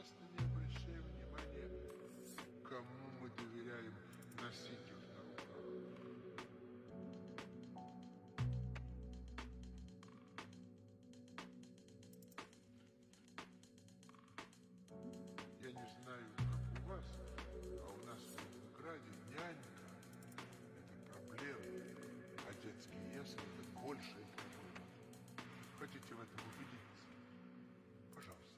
Просто не обращай внимания, кому мы доверяем носить их на руках. Я не знаю, как у вас, а у нас в Ленинграде нянька — это проблема, а детский ясли — это большая проблема. Хотите в этом убедиться? Пожалуйста.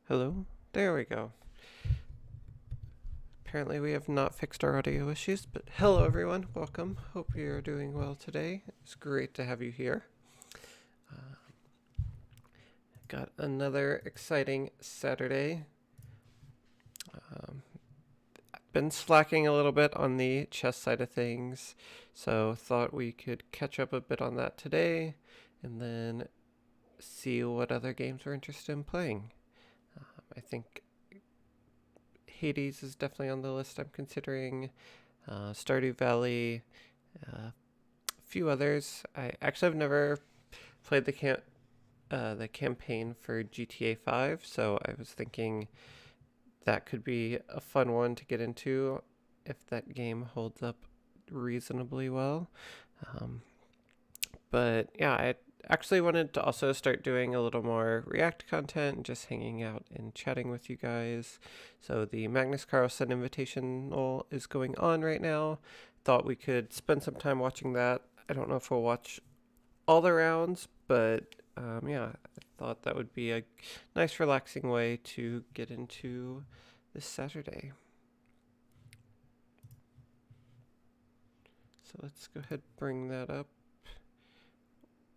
Hello? There we go. Apparently we have not fixed our audio issues, but hello everyone, welcome. Hope you're doing well today. It's great to have you here. Got another exciting Saturday. Been slacking a little bit on the chess side of things, so thought we could catch up a bit on that today, and then see what other games we're interested in playing. I think Hades is definitely on the list I'm considering. Stardew Valley, a few others. I actually have never played the campaign for GTA 5, so I was thinking that could be a fun one to get into if that game holds up reasonably well. Um, but yeah, I actually wanted to also start doing a little more React content, just hanging out and chatting with you guys. So the Magnus Carlsen Invitational is going on right now. Thought we could spend some time watching that. I don't know if we'll watch all the rounds, but yeah, I thought that would be a nice, relaxing way to get into this Saturday. So let's go ahead and bring that up.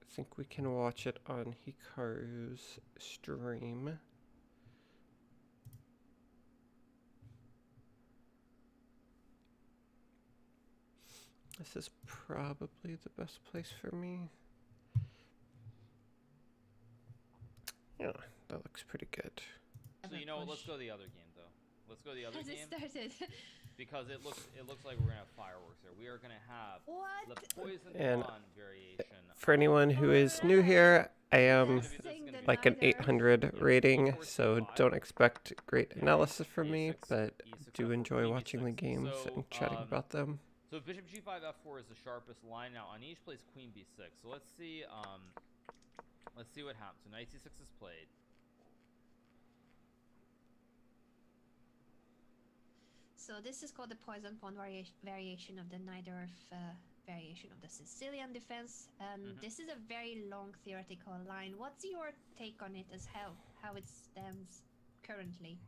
I think we can watch it on Hikaru's stream. This is probably the best place for me. Yeah, that looks pretty good. So you know what? Let's go to the other game though. Let's go to the other Has it game started? because it looks like we're gonna have fireworks there. We are gonna have What? the poison And pawn variation. For anyone who is new here, I am Best thing the like an neither. 800 rating, so don't expect great Yeah, analysis from me, E6, but E6, do F4, enjoy Queen watching the B6. games So, and chatting about them. So bishop g5 f4 is the sharpest line. Now Anish plays queen b6. So let's see what happens. So knight c6 is played. So this is called the poison pawn variation of the Najdorf variation of the Sicilian defense. This is a very long theoretical line. What's your take on it as how it stands currently?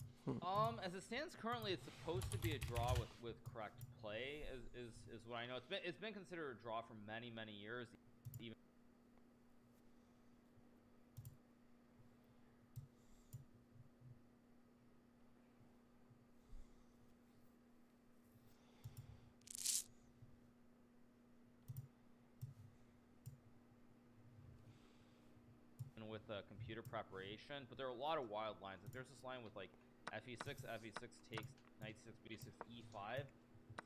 As it stands currently, it's supposed to be a draw with correct play. Is what I know. It's been considered a draw for many years. Even with computer preparation, but there are a lot of wild lines. Like there's this line with like fe6 takes knight c6 b6 e5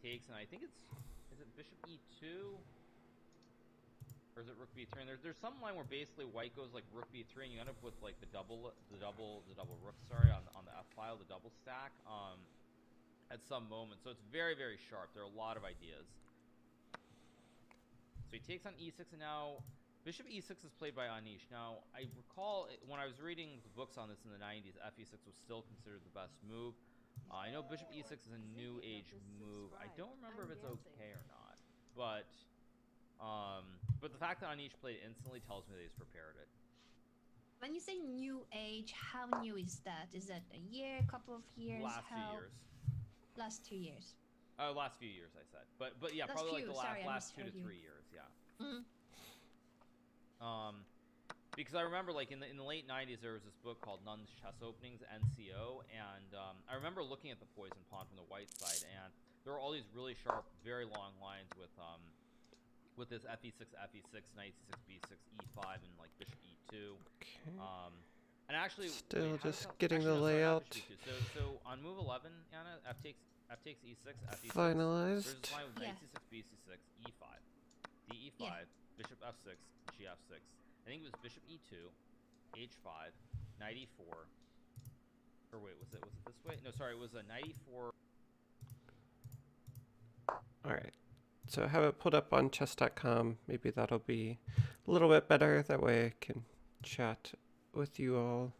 takes, and I think is it bishop e2 or is it rook b3? And there's some line where basically white goes like rook b3, and you end up with like the double rook, sorry, on the f file, the double stack at some moment. So it's very sharp. There are a lot of ideas. So he takes on e6, and now bishop e6 is played by Anish. Now, I recall when I was reading the books on this in the 90s, fe6 was still considered the best move. I know bishop e6 is a new age move. I don't remember if it's okay or not. But the fact that Anish played it instantly tells me that he's prepared it. When you say new age, how new is that? Is that a year, couple of years? Last few years. Last 2 years. Last few years, I said. But yeah, Last probably few, like the sorry, I last 2 to misheard you. 3 years, yeah. Mm-hmm. Because I remember like in the late 90s there was this book called Nunn's Chess Openings, NCO, and I remember looking at the poison pawn from the white side, and there were all these really sharp, very long lines with this fe6, knight c6, b6, e5, and like bishop e2. Okay. And actually, Still wait, how just does that- getting actually, the no, sorry, not layout bishop e2. So on move 11, Anna, f takes e6, fe6. finalized. There's this line with knight Yeah. c6, b6, e5, de5, Yeah. bishop f6, gf6. I think it was bishop e2, h5, knight e4. Or wait, was it this way? No, sorry, it was a knight e4. Alright, so I have it pulled up on chess.com. Maybe that'll be a little bit better. That way I can chat with you all.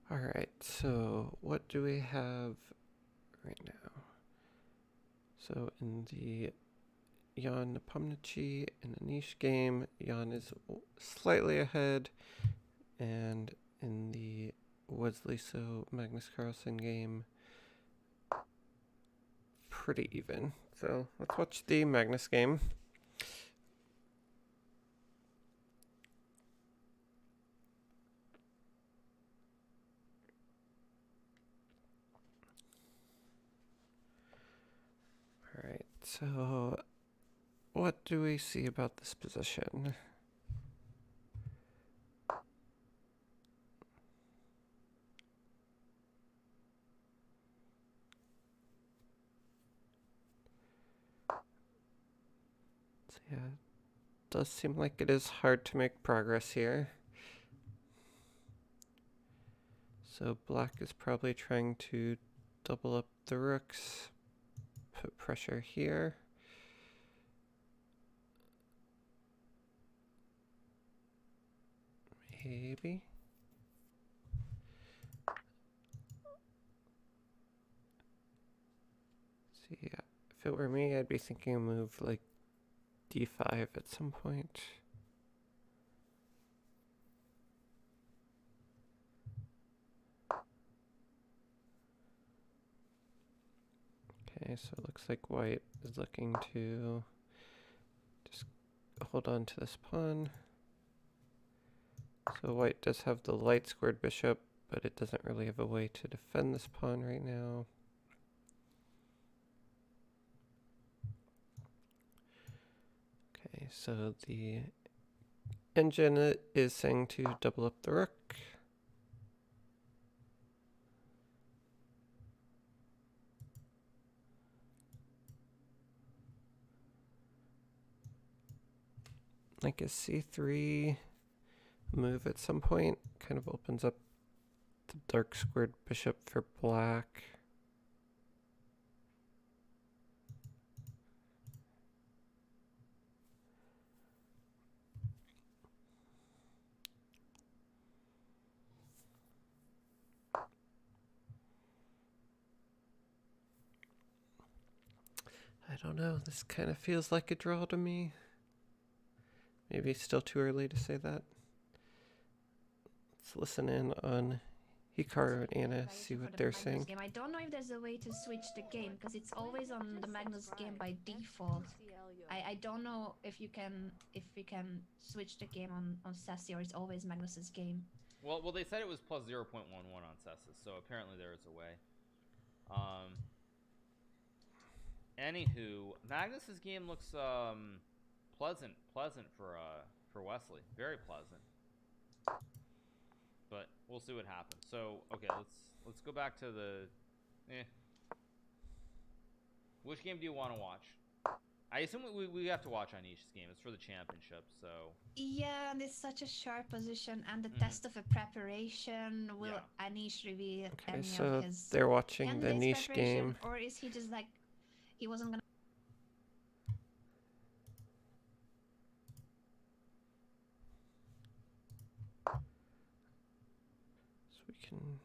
Alright, so what do we have right now? So in the Jan Nepomniachtchi and Anish game, Jan is slightly ahead, and in the Wesley So Magnus Carlsen game, pretty even. So let's watch the Magnus game. Alright, so what do we see about this position? So yeah, it does seem like it is hard to make progress here. So black is probably trying to double up the rooks, put pressure here. Maybe. See, yeah, if it were me, I'd be thinking a move like d5 at some point. Okay, so it looks like white is looking to hold on to this pawn. So white does have the light squared bishop, but it doesn't really have a way to defend this pawn right now. Okay, so the engine is saying to double up the rook. Like a c3 move at some point kind of opens up the dark squared bishop for black. I don't know, this kind of feels like a draw to me. Maybe it's still too early to say that. Let's listen in on Hikaru and Anna, see what they're saying. Game. I don't know if there's a way to switch the game because it's always on the Magnus game by default. I don't know if you can switch the game on Sassy, or it's always Magnus's game. Well, they said it was plus 0.11 on Cessus, so apparently there is a way. Anywho, Magnus's game looks pleasant for Wesley, very pleasant. But we'll see what happens. So okay, let's go back to the. Which game do you want to watch? I assume we have to watch Anish's game. It's for the championship, so. Yeah, and it's such a sharp position, and the test of a preparation. Will Anish reveal Okay, any so of his they're watching the candidate's Anish game. preparation, or is he just like he wasn't gonna? So we can.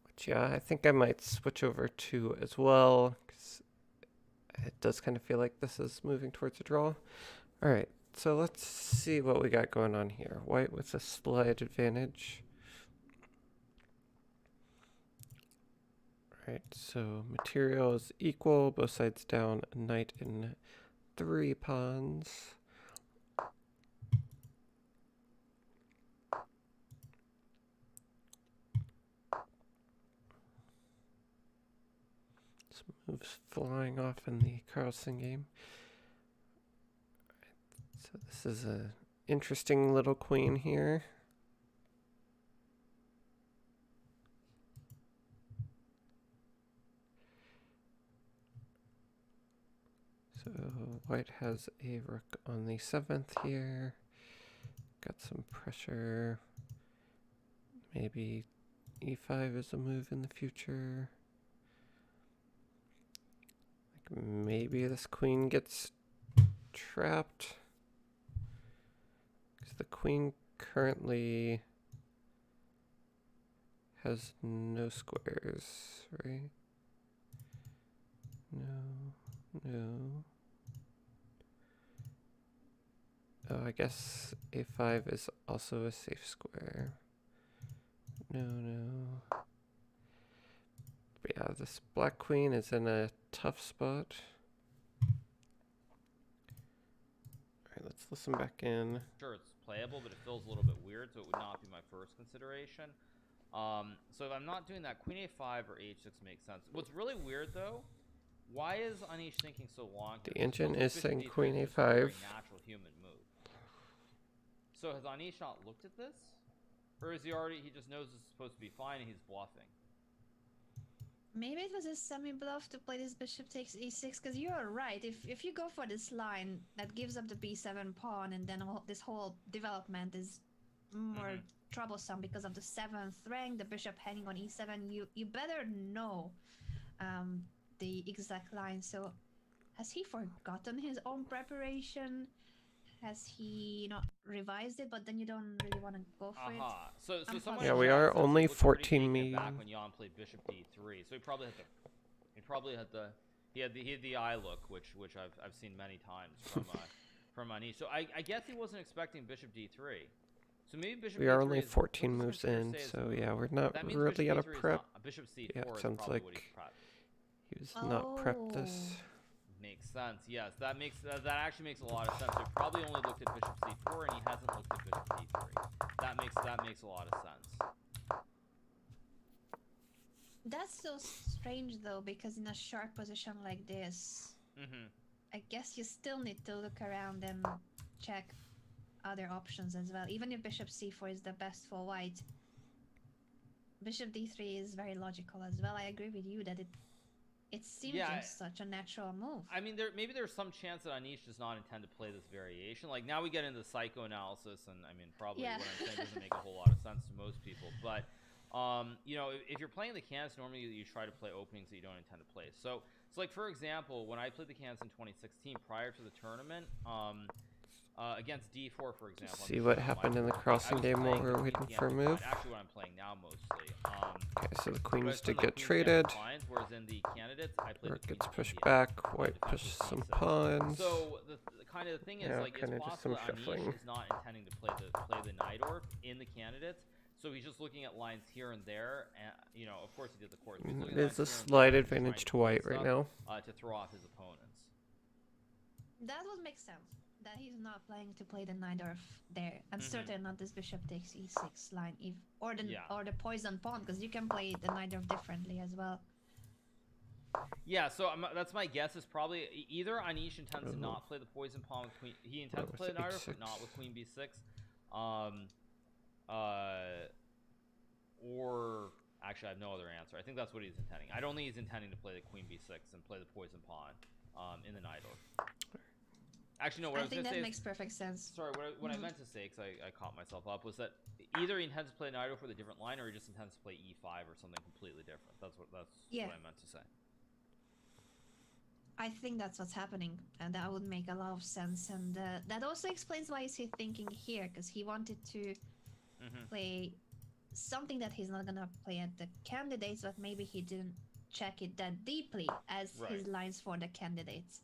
Which, yeah, I think I might switch over to as well, because it does kind of feel like this is moving towards a draw. All right, so let's see what we got going on here. White with a slight advantage. All right, so material is equal, both sides down, a knight and 3 pawns. Some moves flying off in the Carlsen game. So this is a interesting little queen here. So white has a rook on the 7th here. Got some pressure. Maybe e5 is a move in the future. Like maybe this queen gets trapped. Because the queen currently has no squares, right? No. Oh, I guess a5 is also a safe square. No. But yeah, this black queen is in a tough spot. Alright, let's listen back in. Sure, it's playable, but it feels a little bit weird, so it would not be my first consideration. So if I'm not doing that, queen a5 or h6 makes sense. What's really weird, though, why is Anish thinking so long here? The engine is Bishop saying d3 queen is just a a5. very natural human move. So has Anish not looked at this? Or is he just knows it's supposed to be fine and he's bluffing? Maybe it was a semi-bluff to play this bishop takes e6, because you're right. If you go for this line that gives up the b7 pawn, and then this whole development is more troublesome because of the 7th rank, the bishop hanging on e7, you better know the exact line. So has he forgotten his own preparation? Has he not revised it, but then you don't really want to go for it? So someone Yeah, in we chat are says only he looked 14 pretty taken million. aback when Jan played bishop d3. So he had the eye look, which I've seen many times from Anish. So I guess he wasn't expecting bishop d3. So maybe bishop We d3 are only is, 14 what does moves this computer in, say is so the move? yeah, we're not That means really bishop out of d3 is prep. not, bishop c4 Yeah, it is sounds probably like what he's prepped. he was not prepped this. Makes sense. Yes, that actually makes a lot of sense. They probably only looked at bishop c4, and he hasn't looked at bishop d3. That makes a lot of sense. That's so strange though, because in a sharp position like this, I guess you still need to look around and check other options as well. Even if bishop c4 is the best for white, bishop d3 is very logical as well. I agree with you that it seems like such a natural move. I mean, maybe there's some chance that Anish does not intend to play this variation. Like, now we get into psychoanalysis, and I mean, probably what I'm saying doesn't make a whole lot of sense to most people. But, you know, if you're playing the cans, normally you try to play openings that you don't intend to play. So like, for example, when I played the cans in 2016, prior to the tournament, against d4, for example. See what happened in the crossing game while we're waiting for a move. Actually, what I'm playing now mostly. Okay, so the queens did get traded. Whereas in the candidates, I played Rook gets pushed back. White pushes some pawns. So the kind of thing is, like, it's possible that Anish is not intending to play the Najdorf in the candidates. So he's just looking at lines here and there, and you know, of course, he did the course. There's a slight advantage to white right now. To throw off his opponents. That would make sense. That he's not playing to play the Najdorf there, and certainly not this bishop takes e6 line, or the poison pawn, because you can play the Najdorf differently as well. Yeah, so that's my guess. Is probably either Anish intends to not play the poison pawn with queen. He intends to play the Najdorf, but not with queen b6. Or actually, I have no other answer. I think that's what he's intending. I don't think he's intending to play the queen b6 and play the poison pawn in the Najdorf. Actually, no. What I think that makes perfect sense. Sorry, what I meant to say, because I caught myself up, was that either he intends to play Najdorf with a different line, or he just intends to play e5 or something completely different. That's what I meant to say. I think that's what's happening, and that would make a lot of sense. And that also explains why he's thinking here, because he wanted to play something that he's not gonna play at the candidates, but maybe he didn't check it that deeply as his lines for the candidates.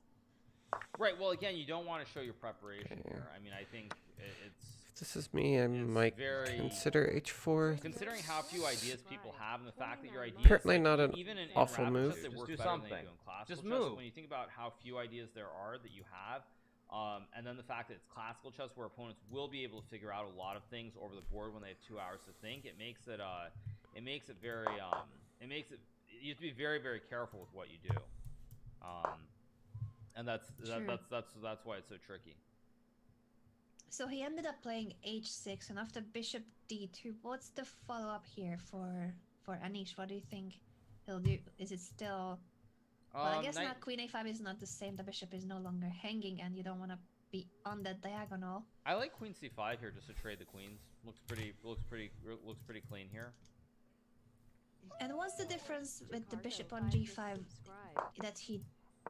Right. Well, again, you don't want to show your preparation here. I mean, I think it's. If this is me, I might consider h4. Considering how few ideas people have, and the fact that your ideas apparently not an even in awful move. Just do something. Just move. When you think about how few ideas there are that you have, and then the fact that it's classical chess where opponents will be able to figure out a lot of things over the board when they have 2 hours to think, it makes it very you have to be very, very careful with what you do. And that's why it's so tricky. So he ended up playing h6, and after bishop d2, what's the follow-up here for Anish? What do you think he'll do? Is it still... Well, I guess not. Queen a5 is not the same. The bishop is no longer hanging, and you don't want to be on that diagonal. I like queen c5 here just to trade the queens. Looks pretty clean here. And what's the difference with the bishop on g5 that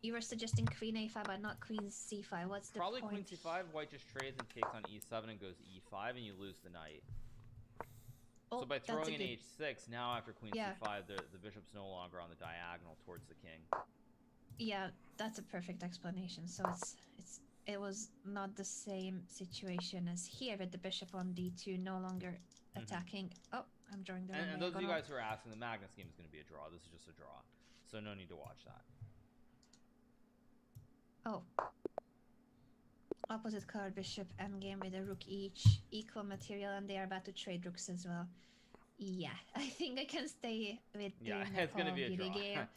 you were suggesting queen a5 but not queen c5? What's the Probably point? queen c5, white just trades and takes on e7 and goes e5, and you lose the knight. Oh, so by throwing in h6, now after queen c5, the bishop's no longer on the diagonal towards the king. Yeah, that's a perfect explanation. So it was not the same situation as here with the bishop on d2 no longer attacking. Oh, I'm drawing the wrong And those of you guys who are asking, the Magnus game is going to be a draw. This is just a draw, so no need to watch that. Oh. Opposite colored bishop endgame with a rook each, equal material, and they are about to trade rooks as well. Yeah, I think I can stay with it's going to be a draw. Game.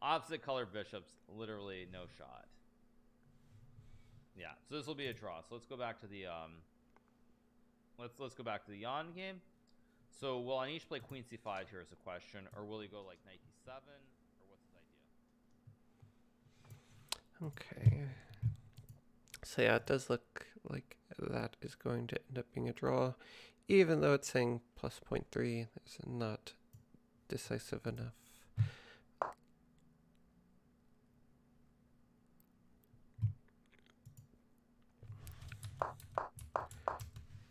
Opposite colored bishops, literally no shot. Yeah, so this will be a draw. So let's go back to the let's go back to the Jan game. So will Anish play queen c5 here is a question, or will he go like knight d7, or what's his idea? Okay. So yeah, it does look like that is going to end up being a draw, even though it's saying plus 0.3. It's not decisive enough.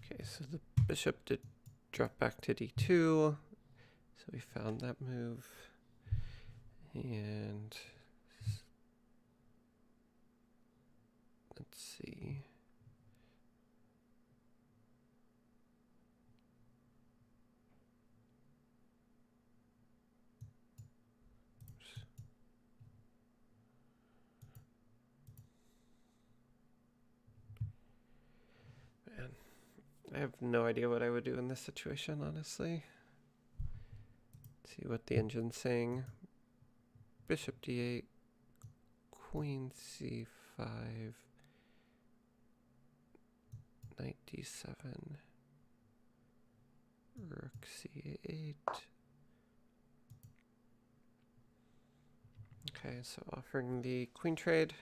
Okay, so the bishop did drop back to d2, so we found that move, and let's see. I have no idea what I would do in this situation, honestly. Let's see what the engine's saying. Bishop d8, queen c5, knight d7, rook c8. Okay, so offering the queen trade.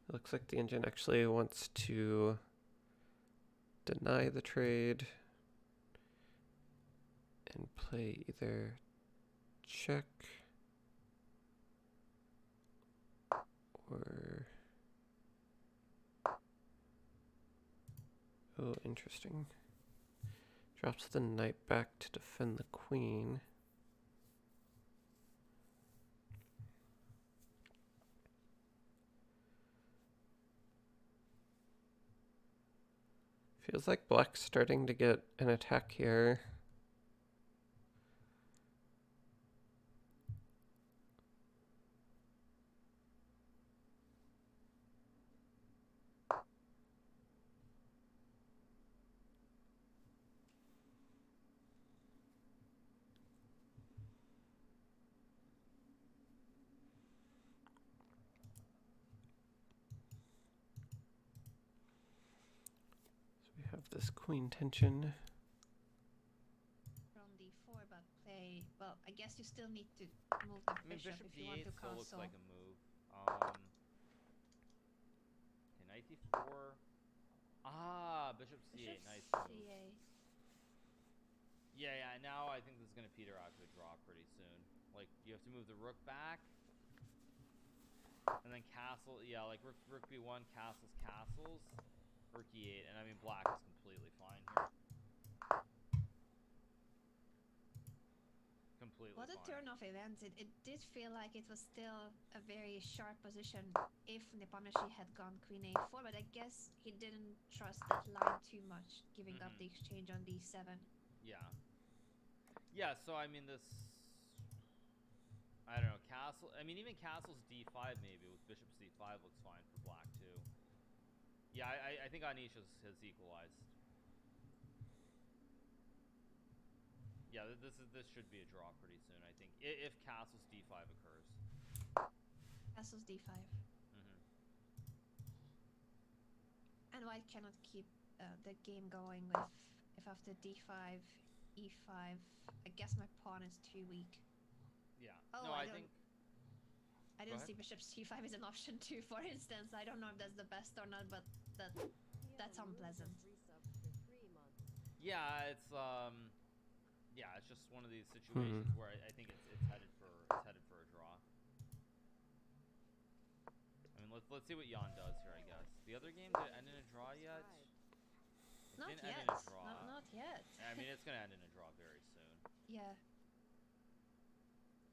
It looks like the engine actually wants to deny the trade and play either check or... Oh, interesting. Drops the knight back to defend the queen. Feels like black's starting to get an attack here. We have this queen tension. On d4, but play. Well, I guess you still need to move the I mean, bishop bishop if you want d8 to still looks castle. like a move. Okay, knight d4. Ah, bishop c8. Nice move. c8. Yeah, yeah. Now I think this is gonna peter out to a draw pretty soon. Like you have to move the rook back, and then castle. Yeah, like rook b1, castles, rook e8, and I mean black is completely fine here. Completely What a fine. turn of events. It did feel like it was still a very sharp position if Nepomniachtchi had gone queen a4, but I guess he didn't trust that line too much, giving up the exchange on d7. Yeah. Yeah, so I mean this... I don't know, castle... I mean even castles d5 maybe with bishop c5 looks fine for black too. Yeah, I think Anish has equalized. Yeah, this should be a draw pretty soon, I think, if castles d5 occurs. Castles d5. And white cannot keep the game going with if after d5, e5. I guess my pawn is too weak. Yeah. Oh, No, I think... I didn't ahead. see bishop c5 is an option too, for instance. I don't know if that's the best or not, but that's unpleasant. Yeah, it's just one of these situations where I think it's headed for a draw. I mean, let's see what Jan does here, I guess. The other game, did it end in a draw yet? It Not didn't yet. end in a draw. Not yet. I mean, it's gonna end in a draw very soon. Yeah.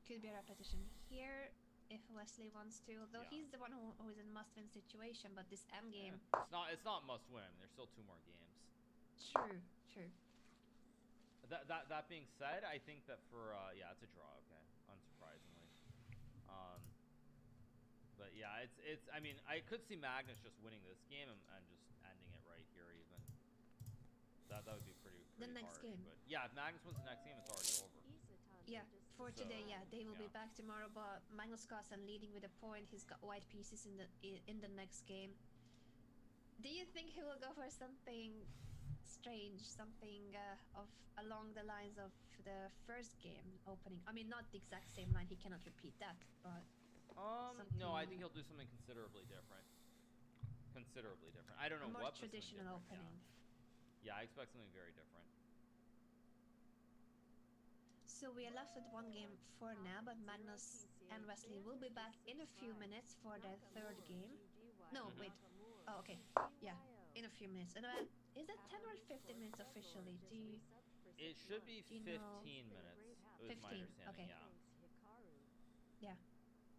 Could be a repetition here if Wesley wants to, although Yeah. he's the one who is in must-win situation, but this endgame... Yeah. It's not must win. I mean, there's still 2 more games. True. That being said, I think that for yeah, it's a draw. Okay, unsurprisingly. But yeah, it's. I mean, I could see Magnus just winning this game and just ending it right here. Even that would be pretty The next harsh, game. But yeah, if Magnus wins the next game, it's already over. Yeah, for today, yeah, they will be yeah. back tomorrow. But Magnus Carlsen leading with a point. He's got white pieces in the next game. Do you think he will go for something strange, something of along the lines of the first game opening? I mean, not the exact same line. He cannot repeat that, but no, I think he'll do something considerably different. I don't know a more what. traditional but something opening. Yeah, I expect something very different. So we are left with one game for now, but Magnus and Wesley will be back in a few minutes for their third game. No, wait. Oh, okay. Yeah, in a few minutes. And is that 10 or 15 minutes officially? It should be 15 know? minutes. It was my 15, understanding. okay. Yeah.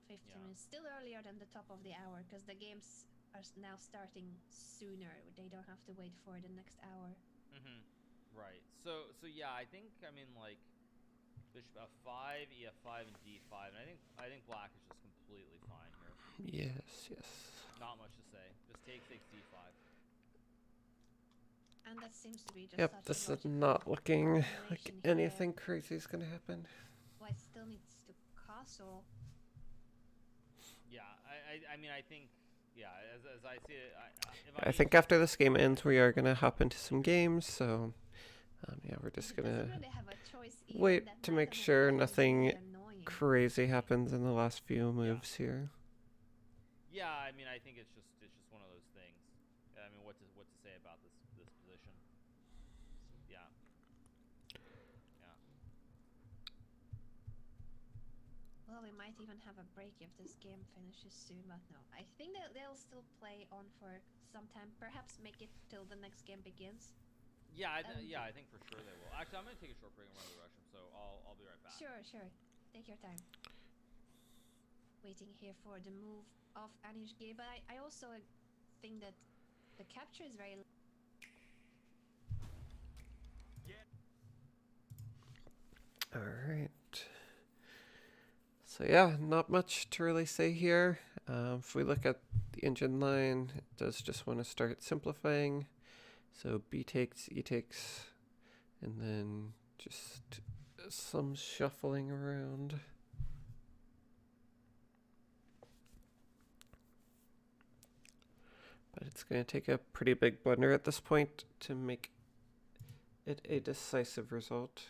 15 Yeah. minutes. Still earlier than the top of the hour, because the games are now starting sooner. They don't have to wait for the next hour. Right. So yeah, I think I mean like bishop f5, ef5, and d5, and I think black is just completely fine here. Yes, yes. Not much to say. Just takes d5. And that seems to be just Yep, such this a is logical not looking like combination anything here. crazy is gonna happen. White still needs to castle. Yeah, I mean I think yeah as I see it, if I I'm think after this game ends, we are gonna hop into some games. So yeah, we're just It doesn't gonna really have a choice either. wait That to knight make on sure f5 is nothing really annoying. crazy happens in the last few moves here. yeah, I mean I think it's just one of those things. I mean what to say about this position? Yeah. Yeah. Well, we might even have a break if this game finishes soon, but no. I think that they'll still play on for some time. Perhaps make it till the next game begins. Yeah, I think for sure they will. Actually, I'm gonna take a short break and run to the restroom, so I'll be right back. Sure. Take your time. Waiting here for the move of Anish Gay, but I also think that the capture is very. All right. So yeah, not much to really say here. If we look at the engine line, it does just want to start simplifying. So B takes, E takes, and then just some shuffling around. But it's going to take a pretty big blunder at this point to make it a decisive result.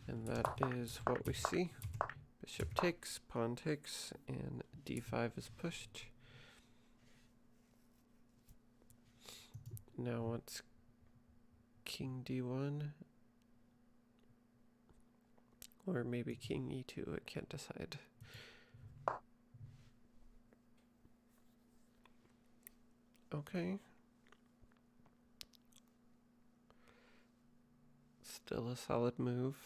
And that is what we see. Bishop takes, pawn takes, and d5 is pushed. Now it's king d1. Or maybe king e2, I can't decide. Okay. Still a solid move.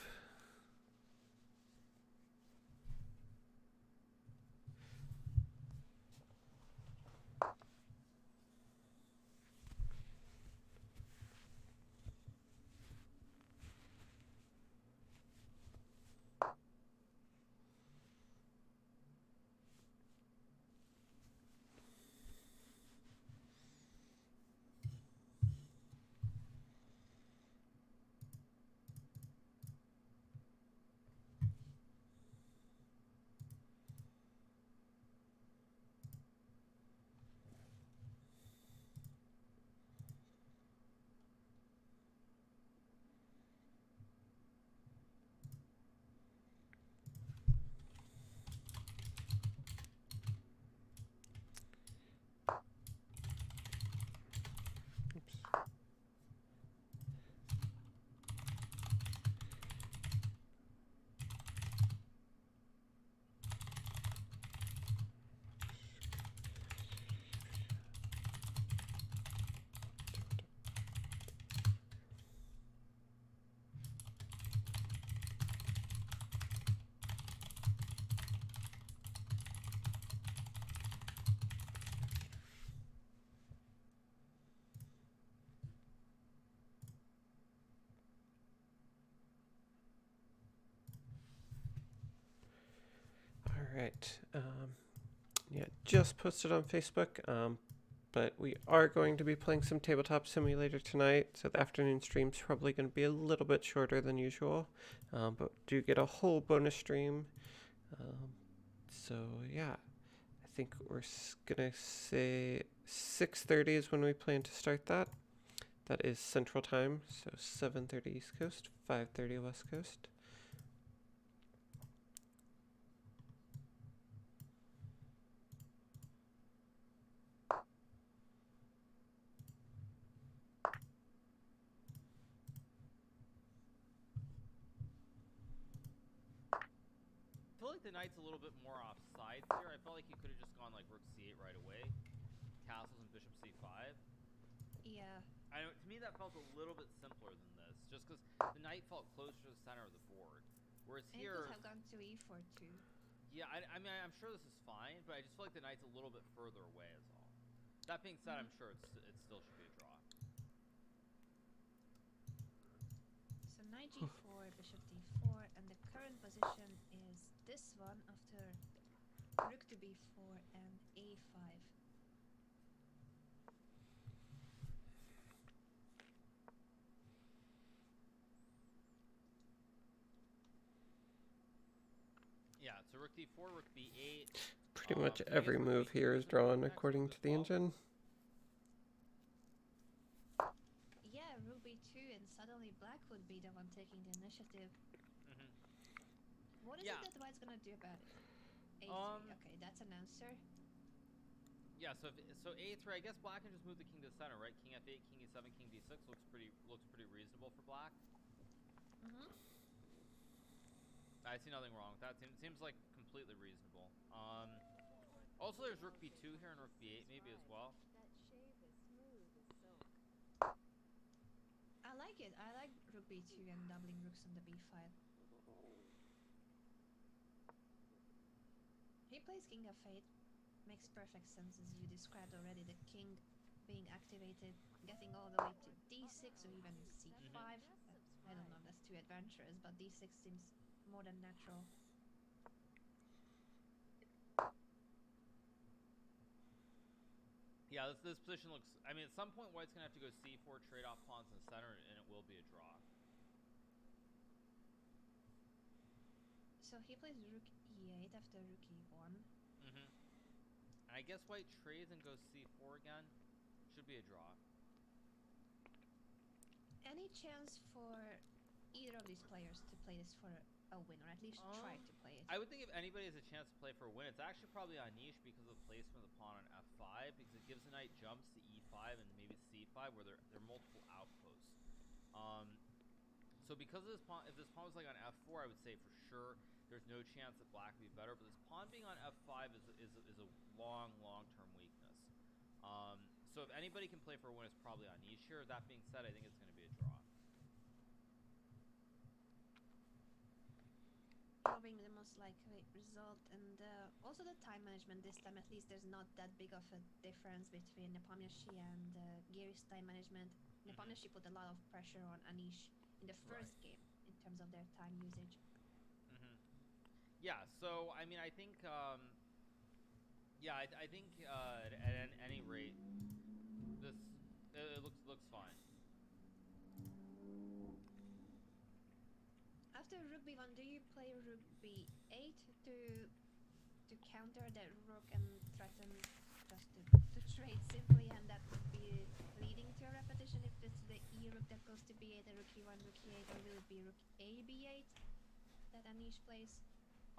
Alright, yeah, just posted on Facebook, but we are going to be playing some Tabletop Simulator tonight, so the afternoon stream's probably going to be a little bit shorter than usual, but do get a whole bonus stream. So yeah, I think we're gonna say 6:30 is when we plan to start that. That is Central Time, so 7:30 East Coast, 5:30 West Coast. I feel like the knight's a little bit more off sides here. I felt like he could have just gone like rook c8 right away, castles and bishop c5. Yeah. I know, to me that felt a little bit simpler than this, just because the knight felt closer to the center of the board. Whereas It here, could have gone to e4 too. Yeah, I mean, I'm sure this is fine, but I just feel like the knight's a little bit further away is all. That being said, I'm sure it still should be a draw. So knight g4, bishop d4, and the current position is this one after rook to b4 and a5. Yeah, so rook d4, rook b8. Pretty much So I every guess rook move b2 here is is a drawn next according move to as the well. engine. Yeah, rook b2, and suddenly black would be the one taking the initiative. Hmm. What is Yeah. it that white's gonna do about it? a3. Okay, that's an answer. Yeah, so a3, I guess black can just move the king to the center, right? King f8, king e7, king d6 looks pretty reasonable for black. Mm-hmm. I see nothing wrong with that. Seems like completely reasonable. Also there's rook b2 here and rook b8 maybe as well. I like it. I like rook b2 and doubling rooks on the b5. He plays king f8. Makes perfect sense as you described already. The king being activated, getting all the way to d6 or even c5. I don't know if that's too adventurous, but d6 seems more than natural. Yeah, this position looks... I mean, at some point, white's going to have to go c4, trade off pawns in the center, and it will be a draw. So he plays rook e8 after rook e1. Mm-hmm. I guess white trades and goes c4 again. Should be a draw. Any chance for either of these players to play this for a win, or at least try to play it? I would think if anybody has a chance to play for a win, it's actually probably Anish because of the placement of the pawn on f5, because it gives the knight jumps to e5 and maybe c5 where there are multiple outposts. So because of this pawn, if this pawn was like on f4, I would say for sure there's no chance that black would be better. But this pawn being on f5 is a long-term weakness. So if anybody can play for a win, it's probably Anish here. That being said, I think it's going to be a draw. Being the most likely result, and also the time management this time. At least there's not that big of a difference between Nepomniachtchi and Gary's time management. Nepomniachtchi put a lot of pressure on Anish in the first game in terms of their time usage. Yeah, so I mean, I think yeah, I think at any rate this it looks fine. After rook b1, do you play rook b8 to counter that rook and threaten just to trade simply, and that would be leading to a repetition if it's the e rook that goes to b8 and rook e1, rook e8, or will it be rook a b8 that Anish plays?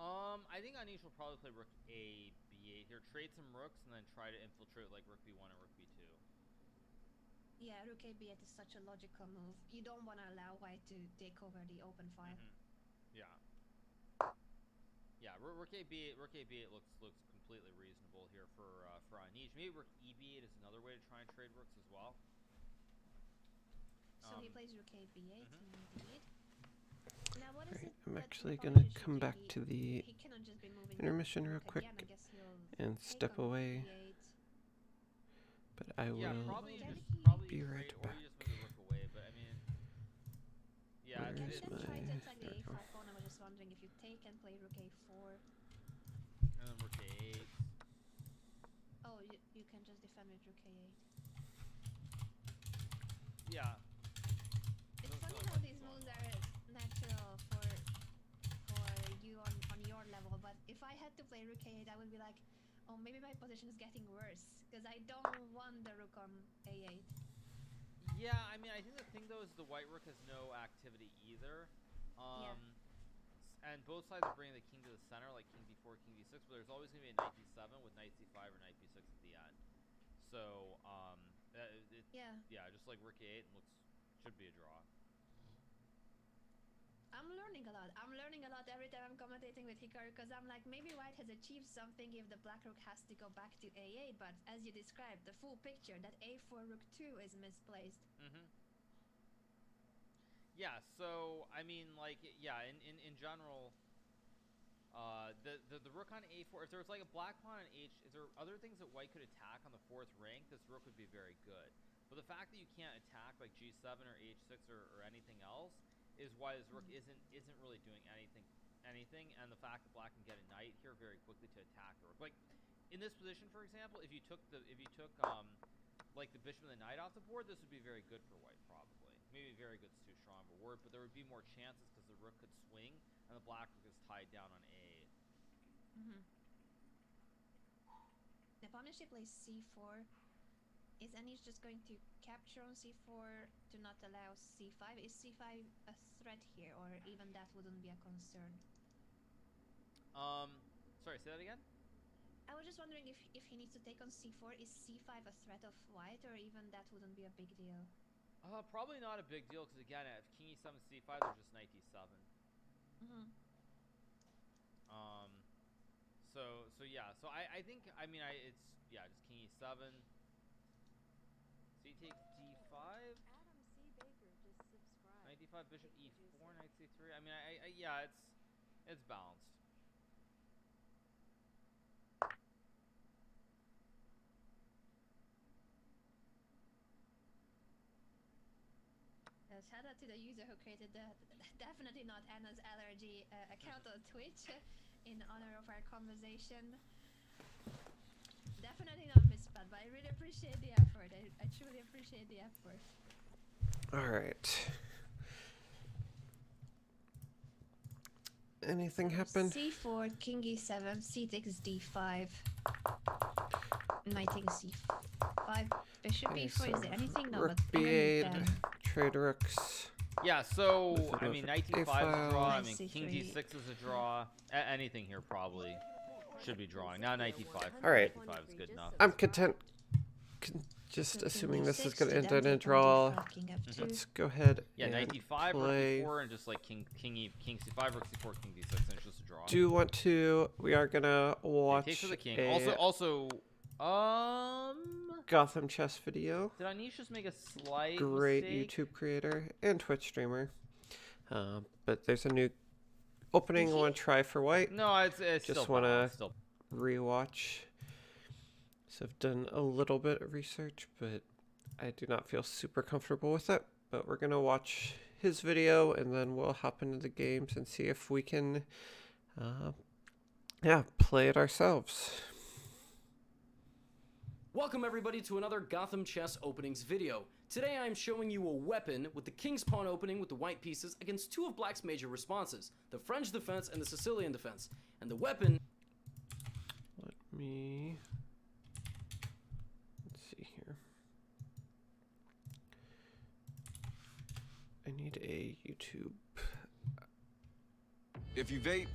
I think Anish will probably play rook a b8 here, trade some rooks, and then try to infiltrate like rook b1 and rook b2. Yeah, rook a b8 is such a logical move. You don't want to allow white to take over the open file. Yeah. Yeah, rook a b8 looks completely reasonable here for Anish. Maybe rook e b8 is another way to try and trade rooks as well. So he plays rook a b8 indeed. Now what is it? I'm that actually Nepomniachtchi gonna should come do? back to the He cannot just be moving intermission the real rook quick again. I guess he'll and take step on away, b8. but I Yeah, will probably you just Can probably be you right trade or you just move the rook away. But I mean, yeah, Where Can is you then my- try to attack the there we go. a5 pawn? I was just wondering if you take and play rook a4. and then rook a8. Oh, you can just defend with rook a8. Yeah. It's Those funny are how like these going moves on. are natural for you on your level, but if I had to play rook a8, I would be like, oh, maybe my position is getting worse because I don't want the rook on a8. Yeah, I mean, I think the thing though is the white rook has no activity either. And both sides are bringing the king to the center, like king d4, king d6, but there's always going to be a knight d7 with knight c5 or knight b6 at the end. So, yeah, just like rook a8 should be a draw. I'm learning a lot. I'm learning a lot every time I'm commentating with Hikaru because I'm like, maybe white has achieved something if the black rook has to go back to a8, but as you described, the full picture, that a4 rook 2 is misplaced. Yeah, so, I mean, like, yeah, in general, The rook on a4. If there was like a black pawn on h, is there other things that white could attack on the 4th rank? This rook would be very good. But the fact that you can't attack like g7 or h6 or anything else is why this rook isn't really doing anything. And the fact that black can get a knight here very quickly to attack the rook. Like in this position, for example, if you took like the bishop and the knight off the board, this would be very good for white probably. Maybe very good is too strong of a word, but there would be more chances because the rook could swing and the black rook is tied down on a8. The opponent plays c4. Is Anish just going to capture on c4 to not allow c5? Is c5 a threat here, or even that wouldn't be a concern? Sorry, say that again? I was just wondering if he needs to take on c4, is c5 a threat of white, or even that wouldn't be a big deal? Probably not a big deal, because again, if king e7, c5, there's just knight d7. So yeah, so I think, I mean, it's, yeah, just king e7. So he takes d5. Adam C. Baker just subscribed. Knight d5, bishop e4, knight c3. I mean, yeah, it's balanced. Shout out to the user who created the definitely not Anna's allergy account on Twitch in honor of our conversation. Definitely not misspelled, but I really appreciate the effort. I truly appreciate the effort. All right. Anything happen? c4, king e7, c takes d5, knight takes c5, bishop Okay, e4. so Is there anything? No, rook but b8, trade rooks. Yeah, so, With I an mean, over knight d5 is a a-file. draw. I Knight mean, king c3. d6 is a draw. Anything here probably should be drawing. Now knight d5. All right. Knight d5 is good enough. I'm content. Just So assuming king this is d6 going to to end then in a take on draw. d5, king f2. Let's go ahead Yeah, and knight d5, play. rook d4, and just like king c5, rook c4, king d6, and it's just a draw. Do you want to? We are gonna watch Takes for the king. a Also, Gotham chess video. did Anish just make a slight Great mistake? YouTube creator and Twitch streamer. But there's a new opening I want to try for white. No, it's Just still wanna- balanced, still. Rewatch. So I've done a little bit of research, but I do not feel super comfortable with it. But we're gonna watch his video and then we'll hop into the games and see if we can, play it ourselves. Welcome everybody to another Gotham Chess Openings video. Today I am showing you a weapon with the King's Pawn opening with the white pieces against two of Black's major responses, the French defense and the Sicilian defense. And the weapon... Let's see here. I need a YouTube. If you vape,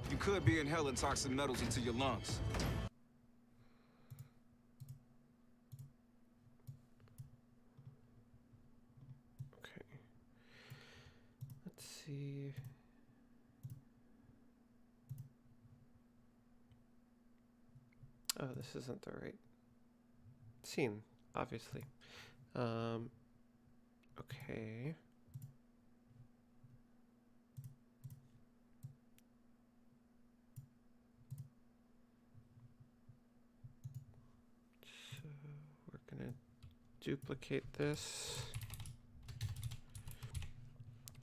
you could be inhaling toxic metals into your lungs. Okay. Let's see. Oh, this isn't the right scene, obviously. Okay. So we're gonna duplicate this.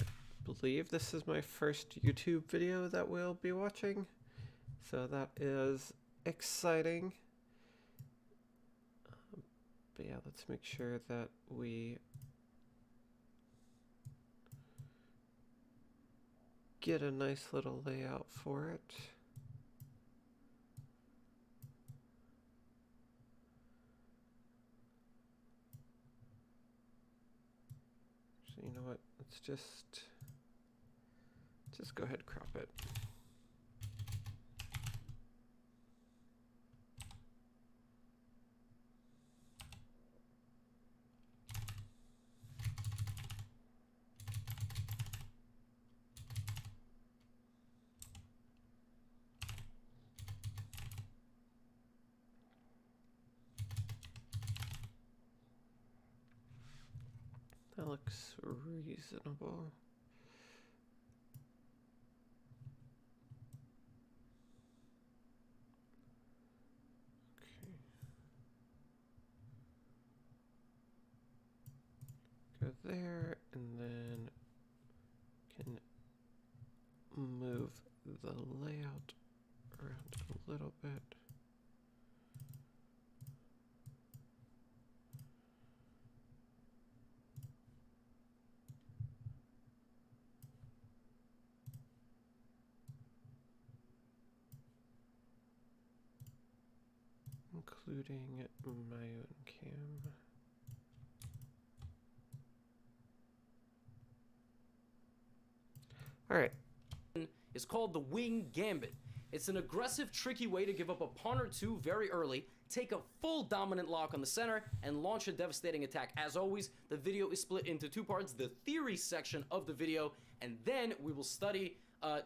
I believe this is my first YouTube video that we'll be watching, so that is exciting. But yeah, let's make sure that we get a nice little layout for it. So you know what? Let's just go ahead and crop it. That looks reasonable. including my own cam. Alright. Is called the Wing Gambit. It's an aggressive, tricky way to give up a pawn or two very early, take a full dominant lock on the center, and launch a devastating attack. As always, the video is split into two parts, the theory section of the video, and then we will study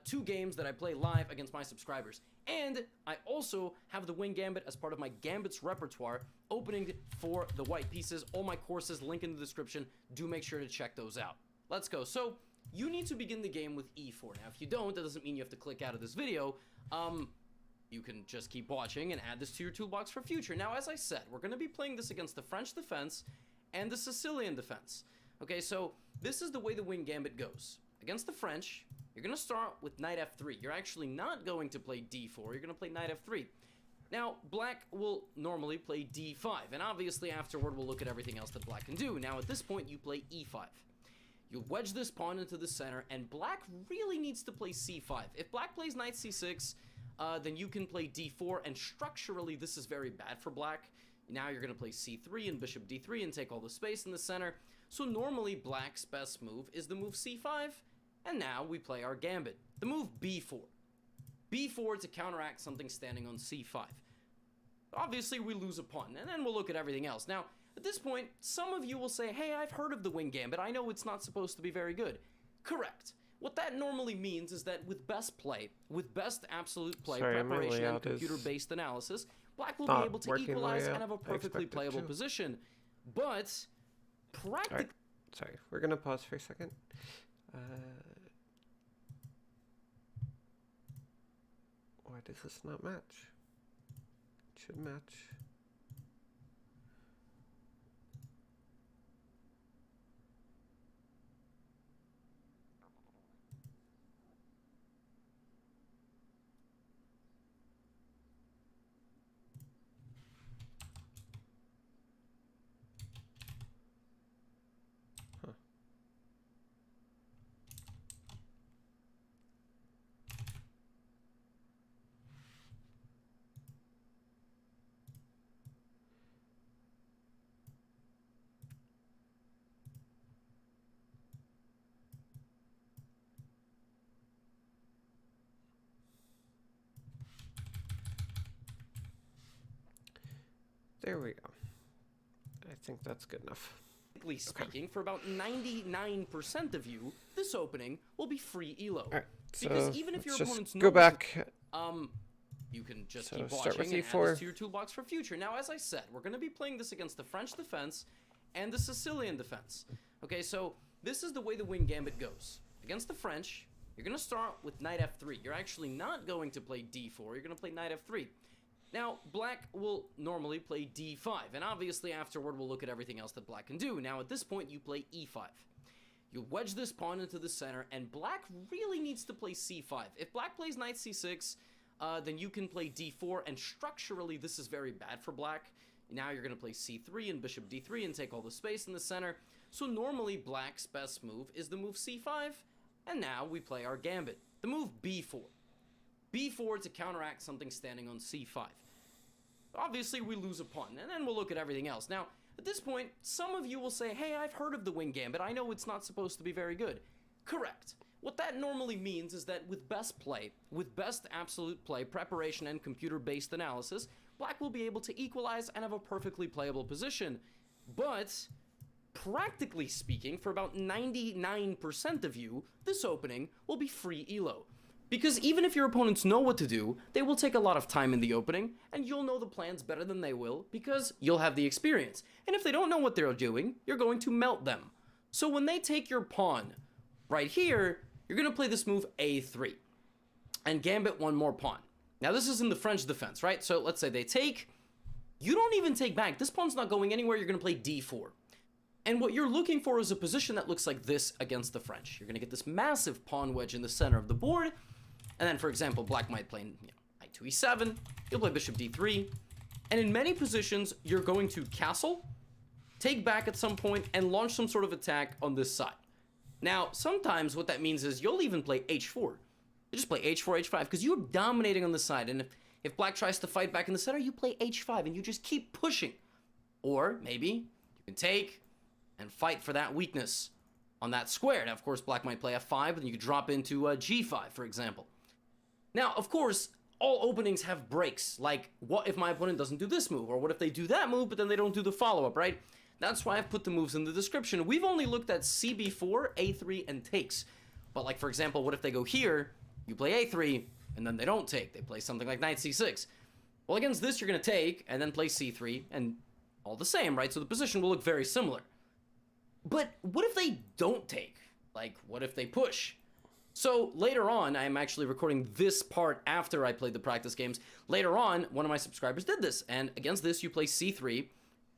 2 games that I play live against my subscribers. And I also have the Wing Gambit as part of my Gambits repertoire, opening for the white pieces. All my courses, link in the description. Do make sure to check those out. Let's go. So, you need to begin the game with e4. Now, if you don't, that doesn't mean you have to click out of this video. You can just keep watching and add this to your toolbox for future. Now, as I said, we're going to be playing this against the French defense and the Sicilian defense. Okay, so this is the way the Wing Gambit goes. Against the French, you're going to start with knight f3. You're actually not going to play d4. You're going to play knight f3. Now, black will normally play d5, and obviously afterward we'll look at everything else that black can do. Now, at this point, you play e5. You wedge this pawn into the center, and black really needs to play c5. If black plays knight c6, then you can play d4, and structurally this is very bad for black. Now you're going to play c3 and bishop d3 and take all the space in the center. So normally black's best move is the move c5, and now we play our gambit. The move b4. b4 to counteract something standing on c5. Obviously we lose a pawn, and then we'll look at everything else. Now, at this point, some of you will say, hey, I've heard of the Wing Gambit. I know it's not supposed to be very good. Correct. What that normally means is that with best play, with best absolute play, preparation, and computer-based analysis, black will be able to equalize and have a perfectly playable position. But, practically... Right. Sorry, we're going to pause for a second. Why does this not match? It should match. There we go. I think that's good enough. Speaking, for about 99% of you, this opening will be free elo. Alright, so because even if your opponents go back. You can just So keep start with watching and add e4. this to your toolbox for future. Now, as I said, we're going to be playing this against the French defense and the Sicilian defense. Okay, so this is the way the Wing Gambit goes. Against the French, you're going to start with knight f3. You're actually not going to play d4. You're going to play knight f3. Now, black will normally play d5, and obviously afterward we'll look at everything else that black can do. Now, at this point, you play e5. You wedge this pawn into the center, and black really needs to play c5. If black plays knight c6, then you can play d4, and structurally this is very bad for black. Now you're going to play c3 and bishop d3 and take all the space in the center. So normally black's best move is the move c5, and now we play our gambit. The move b4. b4 to counteract something standing on c5. Obviously, we lose a pawn, and then we'll look at everything else. Now, at this point, some of you will say, hey, I've heard of the Wing Gambit. I know it's not supposed to be very good. Correct. What that normally means is that with best play, with best absolute play, preparation, and computer-based analysis, black will be able to equalize and have a perfectly playable position. But, practically speaking, for about 99% of you, this opening will be free elo. Because even if your opponents know what to do, they will take a lot of time in the opening, and you'll know the plans better than they will, because you'll have the experience. And if they don't know what they're doing, you're going to melt them. So when they take your pawn right here, you're going to play this move a3, and gambit one more pawn. Now this is in the French defense, right? So let's say they take, you don't even take back, this pawn's not going anywhere, you're going to play d4. And what you're looking for is a position that looks like this against the French. You're going to get this massive pawn wedge in the center of the board. And then, for example, black might play knight to e7, you'll play bishop d3, and in many positions, you're going to castle, take back at some point, and launch some sort of attack on this side. Now, sometimes what that means is you'll even play h4. You just play h4, h5, because you're dominating on the side, and If black tries to fight back in the center, you play h5 and you just keep pushing. Or maybe you can take and fight for that weakness on that square. Now, of course, black might play f5, and you could drop into g5, for example. Now, of course, all openings have breaks. Like, what if my opponent doesn't do this move? Or what if they do that move, but then they don't do the follow-up, right? That's why I've put the moves in the description. We've only looked at cb4, a3, and takes. But, like, for example, what if they go here, you play a3, and then they don't take? They play something like knight c6. Well, against this, you're going to take, and then play c3, and all the same, right? So the position will look very similar. But what if they don't take? Like, what if they push? So later on, I'm actually recording this part after I played the practice games. Later on, one of my subscribers did this, and against this, you play c3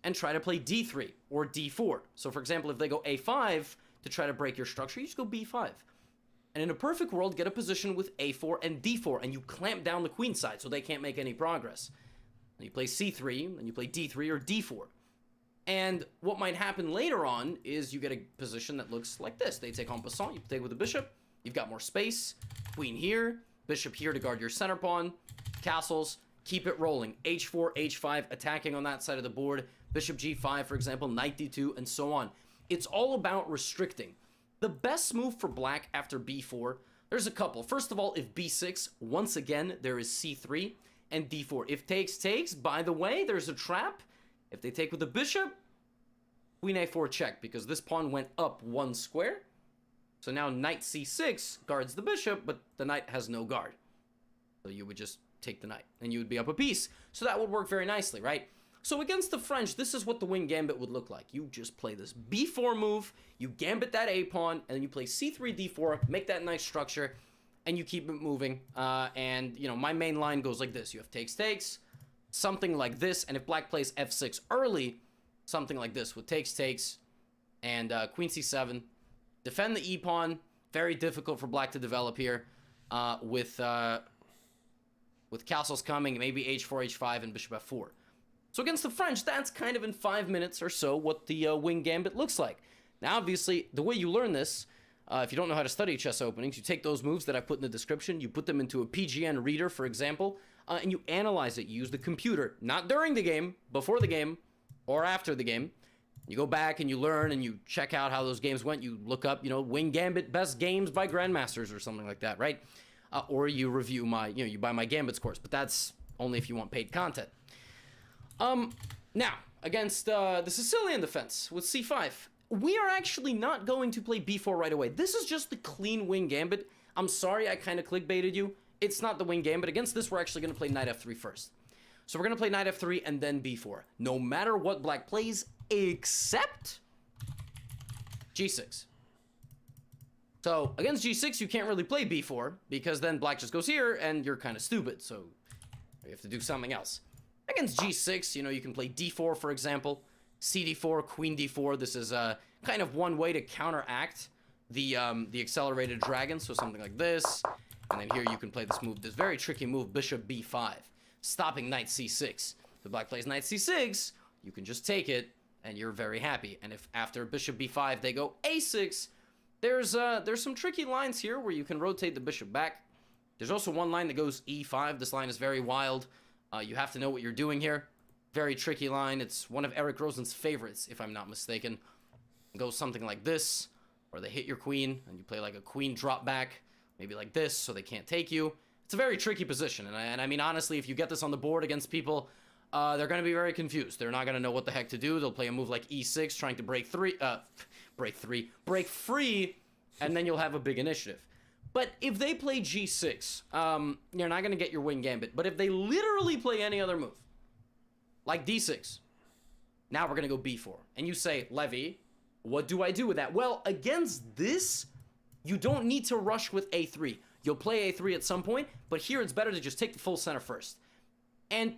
and try to play d3 or d4. So for example, if they go a5 to try to break your structure, you just go b5. And in a perfect world, get a position with a4 and d4, and you clamp down the queen side so they can't make any progress. And you play c3, and you play d3 or d4. And what might happen later on is you get a position that looks like this. They take en passant, you take with the bishop, you've got more space, queen here, bishop here to guard your center pawn, castles, keep it rolling. h4, h5, attacking on that side of the board, bishop g5, for example, knight d2, and so on. It's all about restricting. The best move for black after b4, there's a couple. First of all, if b6, once again, there is c3 and d4. If takes, by the way, there's a trap. If they take with the bishop, queen a4 check, because this pawn went up one square. So now knight c6 guards the bishop, but the knight has no guard. So you would just take the knight, and you would be up a piece. So that would work very nicely, right? So against the French, this is what the wing gambit would look like. You just play this b4 move, you gambit that a pawn, and then you play c3, d4, make that nice structure, and you keep it moving. And, you know, my main line goes like this. You have takes, something like this, and if black plays f6 early, something like this with takes, and queen c7. Defend the e-pawn. Very difficult for black to develop here with castles coming, maybe h4, h5, and bishop f4. So against the French, that's kind of in 5 minutes or so what the wing gambit looks like. Now, obviously, the way you learn this, if you don't know how to study chess openings, you take those moves that I put in the description, you put them into a PGN reader, for example, and you analyze it. You use the computer, not during the game, before the game, or after the game. You go back and you learn and you check out how those games went. You look up, you know, Wing Gambit best games by Grandmasters or something like that, right? Or you review my, you know, you buy my Gambits course, but that's only if you want paid content. Now, against the Sicilian defense with c5, we are actually not going to play b4 right away. This is just the clean Wing Gambit. I'm sorry I kind of clickbaited you. It's not the Wing Gambit. Against this, we're actually going to play knight f3 first. So we're going to play knight f3 and then b4. No matter what black plays, except g6. So against g6, you can't really play b4 because then black just goes here and you're kind of stupid. So you have to do something else. Against g6, you know, you can play d4, for example, cd4, queen d4. This is kind of one way to counteract the accelerated dragon. So something like this. And then here you can play this move, this very tricky move, bishop b5, stopping knight c6. If black plays knight c6, you can just take it and you're very happy. And if after bishop b5 they go a6, there's some tricky lines here where you can rotate the bishop back. There's also one line that goes e5. This line is very wild. You have to know what you're doing here. Very tricky line. It's one of Eric Rosen's favorites, if I'm not mistaken. It goes something like this, or they hit your queen, and you play like a queen drop back, maybe like this, so they can't take you. It's a very tricky position, and I mean, honestly, if you get this on the board against people, they're going to be very confused. They're not going to know what the heck to do. They'll play a move like e6, trying to break free, and then you'll have a big initiative. But if they play g6, you're not going to get your Wing Gambit. But if they literally play any other move, like d6, now we're going to go b4. And you say, Levy, what do I do with that? Well, against this, you don't need to rush with a3. You'll play a3 at some point, but here it's better to just take the full center first. And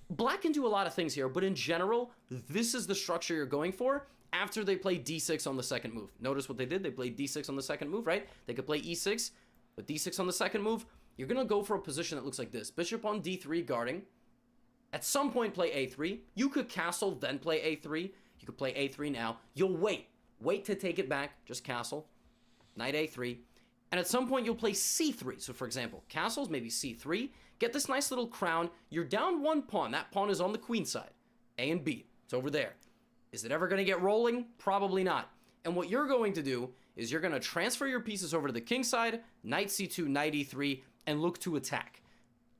black can do a lot of things here, but in general, this is the structure you're going for after they play d6 on the second move. Notice what they did. They played d6 on the second move, right? They could play e6, but d6 on the second move. You're going to go for a position that looks like this. Bishop on d3 guarding. At some point, play a3. You could castle, then play a3. You could play a3 now. You'll wait. Wait to take it back. Just castle. Knight a3. And at some point, you'll play c3. So, for example, castles, maybe c3. get this nice little crown. You're down one pawn. That pawn is on the queen side. A and B. It's over there. Is it ever going to get rolling? Probably not. And what you're going to do is you're going to transfer your pieces over to the king side, knight c2, knight e3, and look to attack.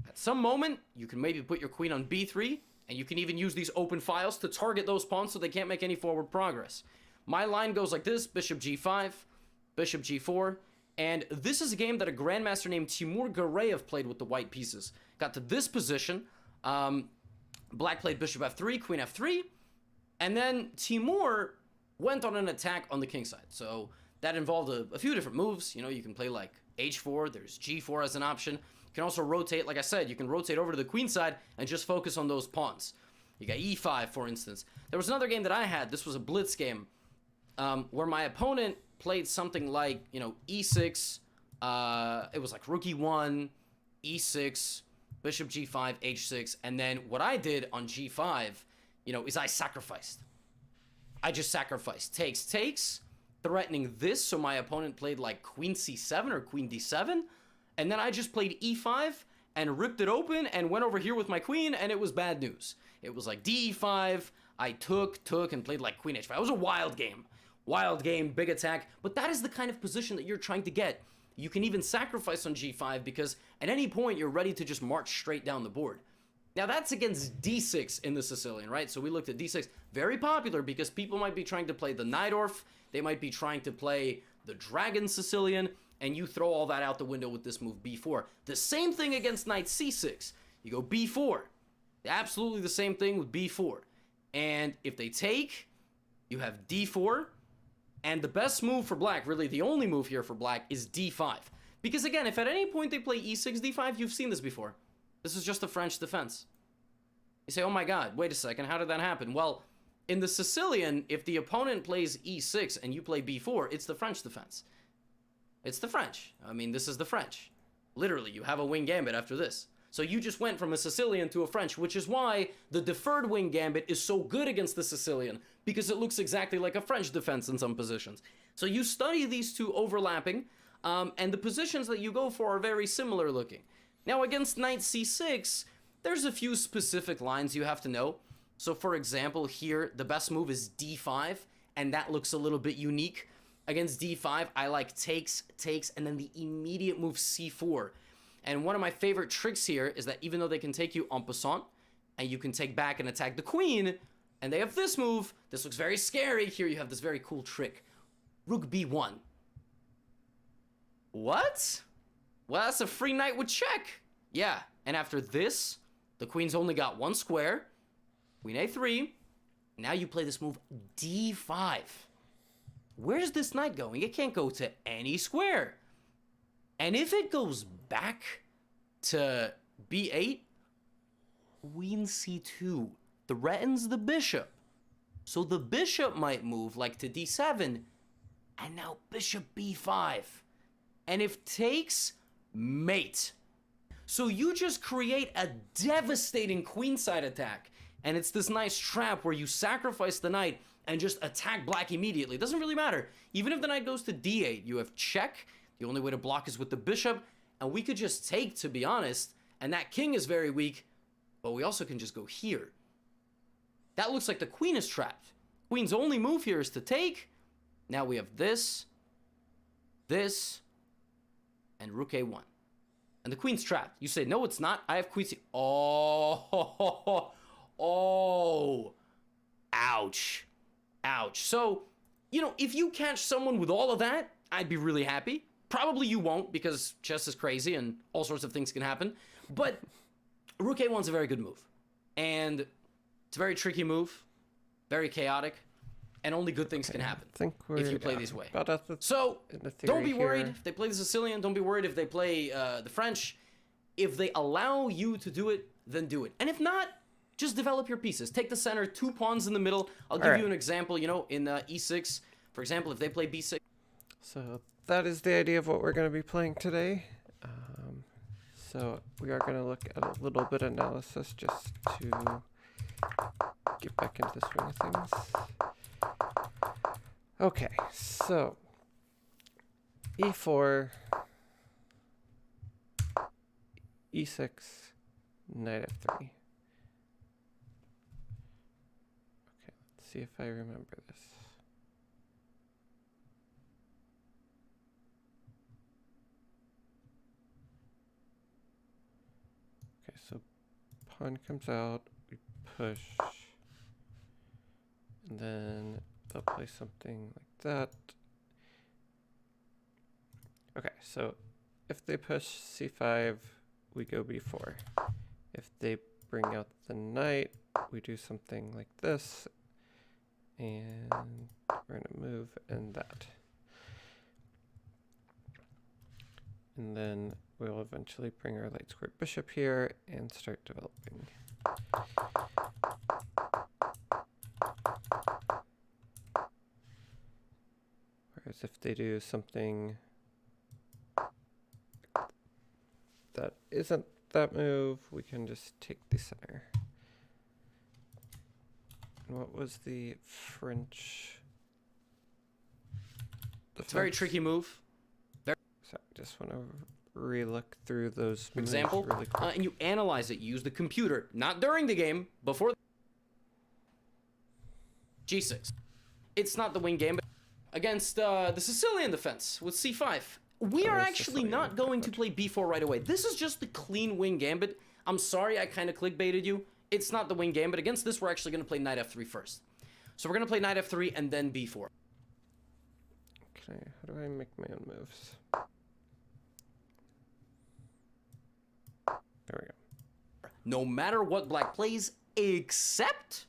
At some moment, you can maybe put your queen on b3, and you can even use these open files to target those pawns so they can't make any forward progress. My line goes like this: bishop g5, bishop g4, and this is a game that a grandmaster named Timur Gareev played with the white pieces. Got to this position, black played bishop f3, queen f3, and then Timur went on an attack on the king side. So that involved a few different moves. You know, you can play like h4, there's g4 as an option. You can also rotate, like I said, you can rotate over to the queen side and just focus on those pawns. You got e5, for instance. There was another game that I had, this was a blitz game, where my opponent played something like, you know, e6, it was like rook e1, e6, bishop g5, h6, and then what I did on g5, you know, is I sacrificed. I just sacrificed. Takes, threatening this, so my opponent played like queen c7 or queen d7, and then I just played e5 and ripped it open and went over here with my queen, and it was bad news. It was like d5, I took, and played like queen h5. It was a wild game. Wild game, big attack, but that is the kind of position that you're trying to get. You can even sacrifice on g5 because at any point you're ready to just march straight down the board. Now that's against d6 in the Sicilian, right? So we looked at d6, very popular because people might be trying to play the Najdorf, they might be trying to play the Dragon Sicilian, and you throw all that out the window with this move b4. The same thing against knight c6. You go b4. Absolutely the same thing with b4. And if they take, you have d4, and the best move for black, really the only move here for black, is d5. Because again, if at any point they play e6, d5, you've seen this before. This is just a French defense. You say, oh my god, wait a second, how did that happen? Well, in the Sicilian, if the opponent plays e6 and you play b4, it's the French defense. It's the French. I mean, this is the French. Literally, you have a wing gambit after this. So you just went from a Sicilian to a French, which is why the deferred wing gambit is so good against the Sicilian, because it looks exactly like a French defense in some positions. So you study these two overlapping, and the positions that you go for are very similar looking. Now against knight c6, there's a few specific lines you have to know. So for example, here, the best move is d5, and that looks a little bit unique. Against d5, I like takes, and then the immediate move c4. And one of my favorite tricks here is that even though they can take you en passant, and you can take back and attack the queen, and they have this move, this looks very scary. Here you have this very cool trick. Rook b1. What? Well, that's a free knight with check. Yeah, and after this, the queen's only got one square. Queen a3. Now you play this move d5. Where's this knight going? It can't go to any square. And if it goes back to b8, queen c2 threatens the bishop. So the bishop might move like to d7, and now bishop b5. And if takes, mate. So you just create a devastating queenside attack, and it's this nice trap where you sacrifice the knight and just attack black immediately. It doesn't really matter. Even if the knight goes to d8, you have check. The only way to block is with the bishop, and we could just take, to be honest, and that king is very weak, but we also can just go here. That looks like the queen is trapped. Queen's only move here is to take. Now we have this, and rook a1. And the queen's trapped. You say, no, it's not. I have queen c... Oh, ouch. Ouch. So, you know, if you catch someone with all of that, I'd be really happy. Probably you won't, because chess is crazy and all sorts of things can happen. But rook a1's a very good move. And it's a very tricky move, very chaotic, and only good things can happen if you play these way. So don't be worried if they play the Sicilian. Don't be worried if they play the French. If they allow you to do it, then do it. And if not, just develop your pieces. Take the center, 2 pawns in the middle. I'll give you an example, you know, in e6. For example, if they play b6. So that is the idea of what we're going to be playing today. So we are going to look at a little bit of analysis just to get back into the swing of things. Okay, so e4, e6, knight f3. Okay, let's see if I remember this. Okay, so pawn comes out, we push, and then they'll play something like that. Okay, so if they push c5, we go b4. If they bring out the knight, we do something like this, and we're gonna move and that. And then we'll eventually bring our light square bishop here and start developing. Whereas if they do something that isn't that move, we can just take the center. And what was the French? It's a very tricky move. So I just want to re-look through those For moves example, really quick. and you analyze it. You use the computer, not during the game, before. G6. It's not the wing gambit against the Sicilian defense with c5. We are actually not going to play b4 right away. This is just the clean wing gambit. I'm sorry I kind of clickbaited you. It's not the wing gambit. Against this, we're actually going to play knight f3 first. So we're going to play knight f3 and then b4. Okay, how do I make my own moves? There we go. No matter what black plays, except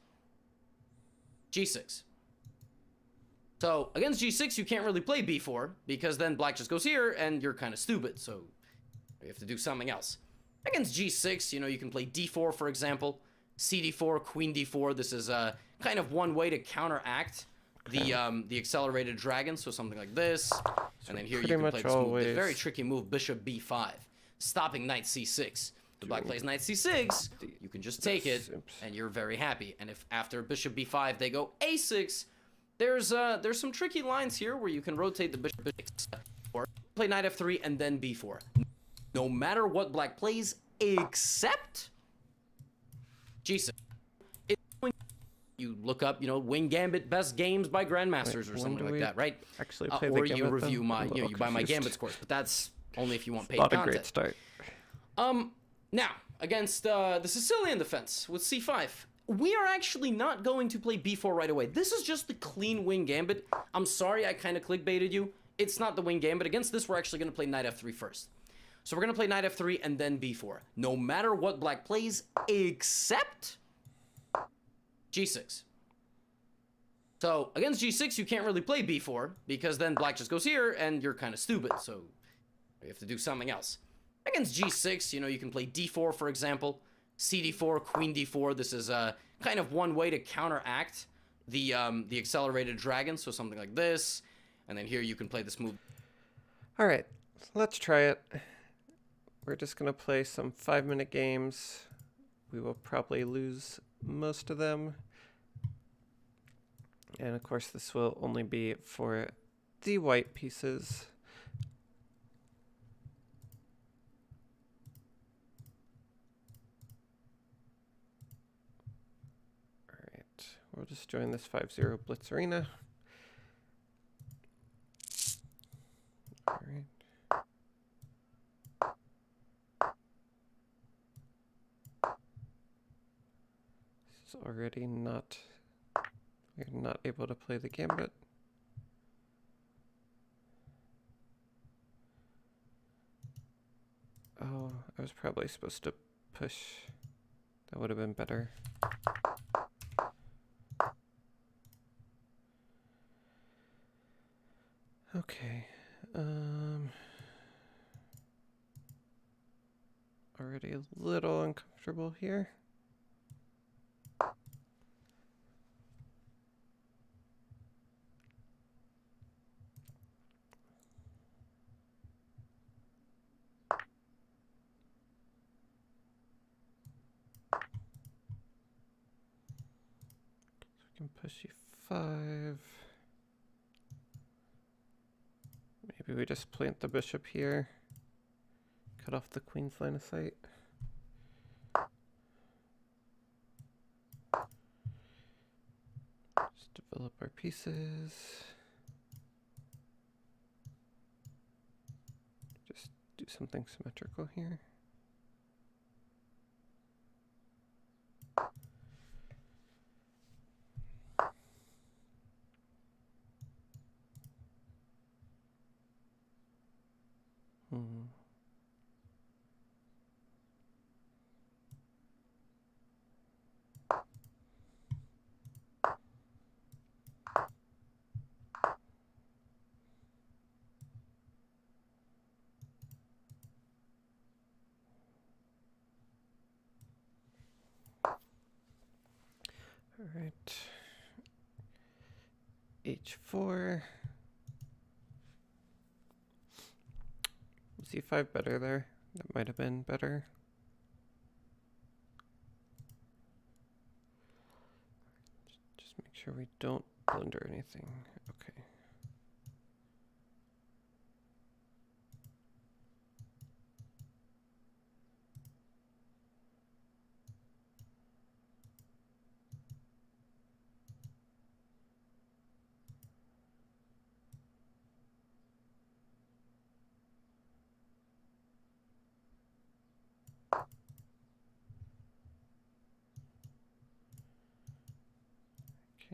g6. So against g6, you can't really play b4 because then black just goes here and you're kind of stupid. So you have to do something else. Against g6, you know, you can play d4, for example, cd4, queen d4. This is kind of one way to counteract the accelerated dragon. So something like this, and then here you can play this move, the very tricky move, bishop b5, stopping knight c6. The black plays knight c6, you can just take it, and you're very happy. And if after bishop b5 they go a6, there's some tricky lines here where you can rotate the bishop or play knight f3 and then b4. No matter what black plays, except g6. You look up, you know, Wing Gambit best games by grandmasters or something like that, right? Actually, play or the you Gambit, review though? my, I'm a you know, little you buy my confused. Gambits course, but that's only if you want paid Not content. a great start. Now, against the Sicilian defense with c5, we are actually not going to play b4 right away. This is just the clean wing gambit. I'm sorry I kind of clickbaited you. It's not the wing gambit. Against this, we're actually going to play knight f3 first. So we're going to play knight f3 and then b4. No matter what black plays, except g6. So against g6, you can't really play b4 because then black just goes here and you're kind of stupid. So you have to do something else. Against g6, you know, you can play d4, for example, cd4, queen d4. This is kind of one way to counteract the accelerated dragon. So something like this, and then here you can play this move. All right, let's try it. We're just gonna play some 5-minute games. We will probably lose most of them. And of course, this will only be for the white pieces. We'll just join this 5-0 Blitz Arena. All right. This is already not, we're not able to play the Gambit. Oh, I was probably supposed to push. That would have been better. Okay, already a little uncomfortable here. So we can push e5. Maybe we just plant the bishop here, cut off the queen's line of sight. Just develop our pieces. Just do something symmetrical here. Hmm. All right. H4. C5 better there. That might have been better. Just make sure we don't blunder anything. Okay.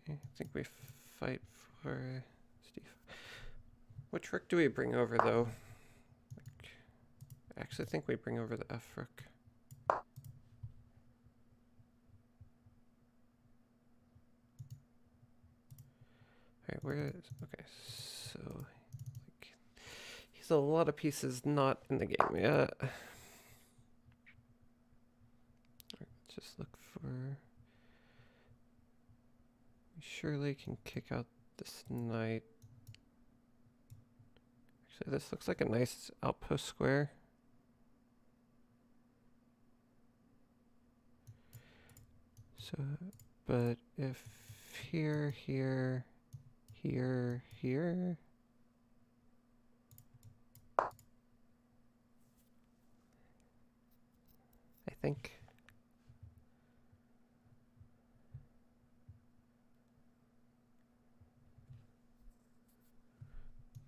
Okay, I think we fight for Steve. Which rook do we bring over though? Like, I actually think we bring over the F rook. Alright, where is, okay, so like, he's a lot of pieces not in the game yet. Alright, let's just look for, we surely can kick out this knight. Actually, this looks like a nice outpost square. So, but if here, here, here, here. I think.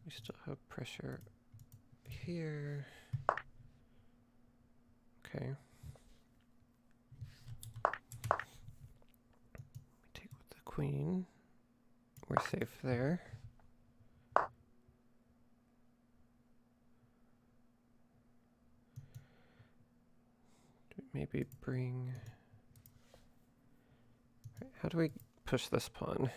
We still have pressure here. Okay. We take with the queen. We're safe there. Maybe bring... How do we push this pawn?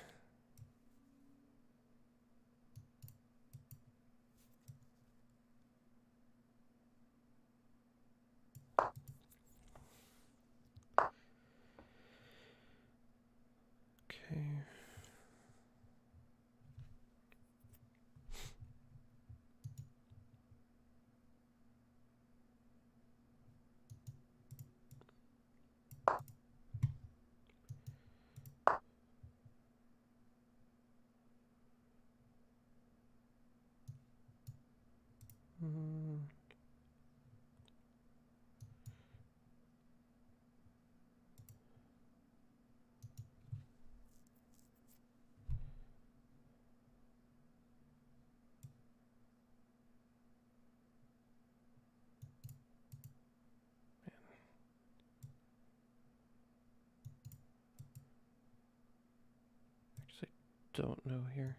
Okay. Mm. Actually, don't know here.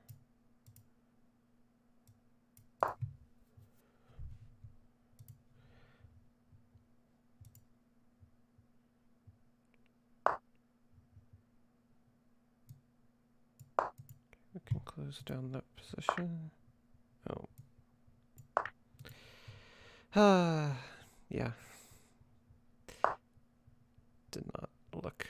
We can close down that position. Oh. Yeah. Did not look.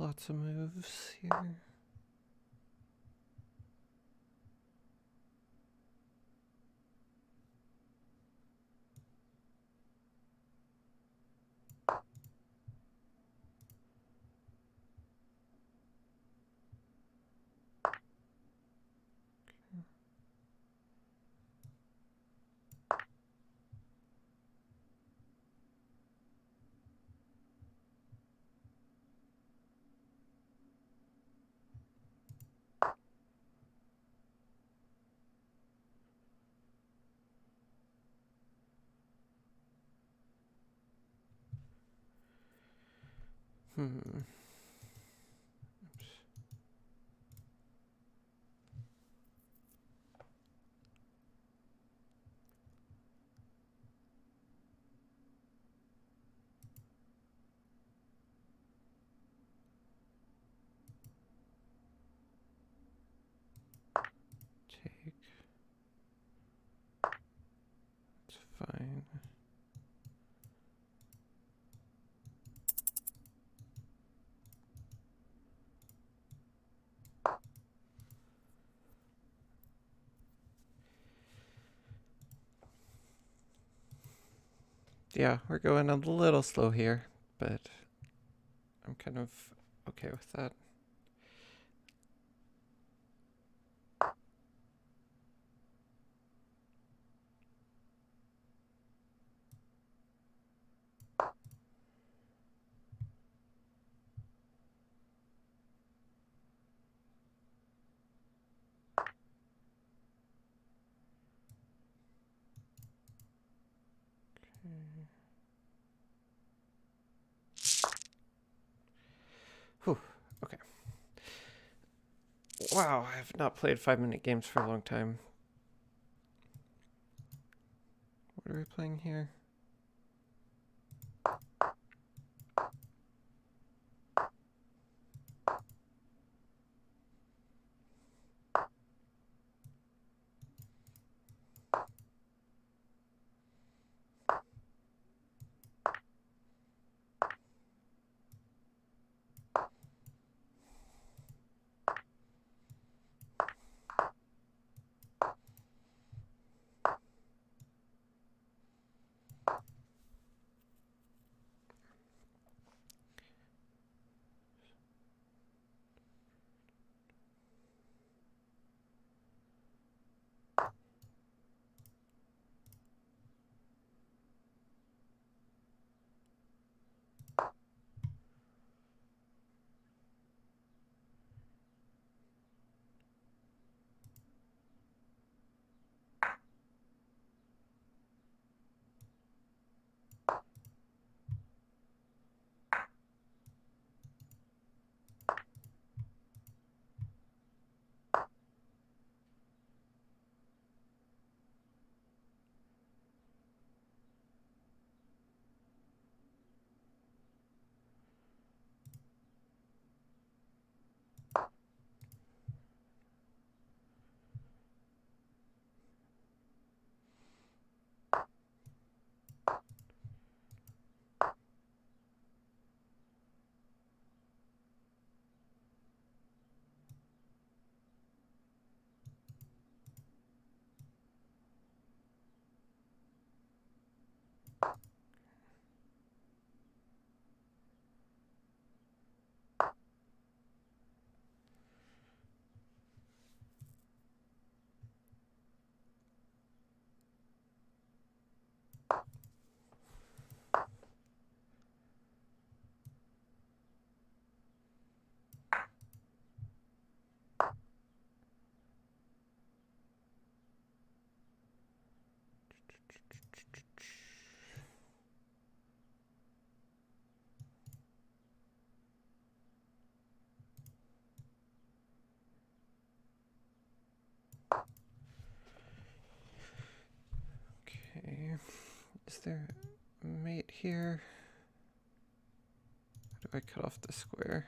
lots of moves here. Oops. Take. That's fine. Yeah, we're going a little slow here, but I'm kind of okay with that. Whew, okay. Wow, I have not played 5-minute games for a long time. What are we playing here? Okay. Is there a mate here? How do I cut off the square?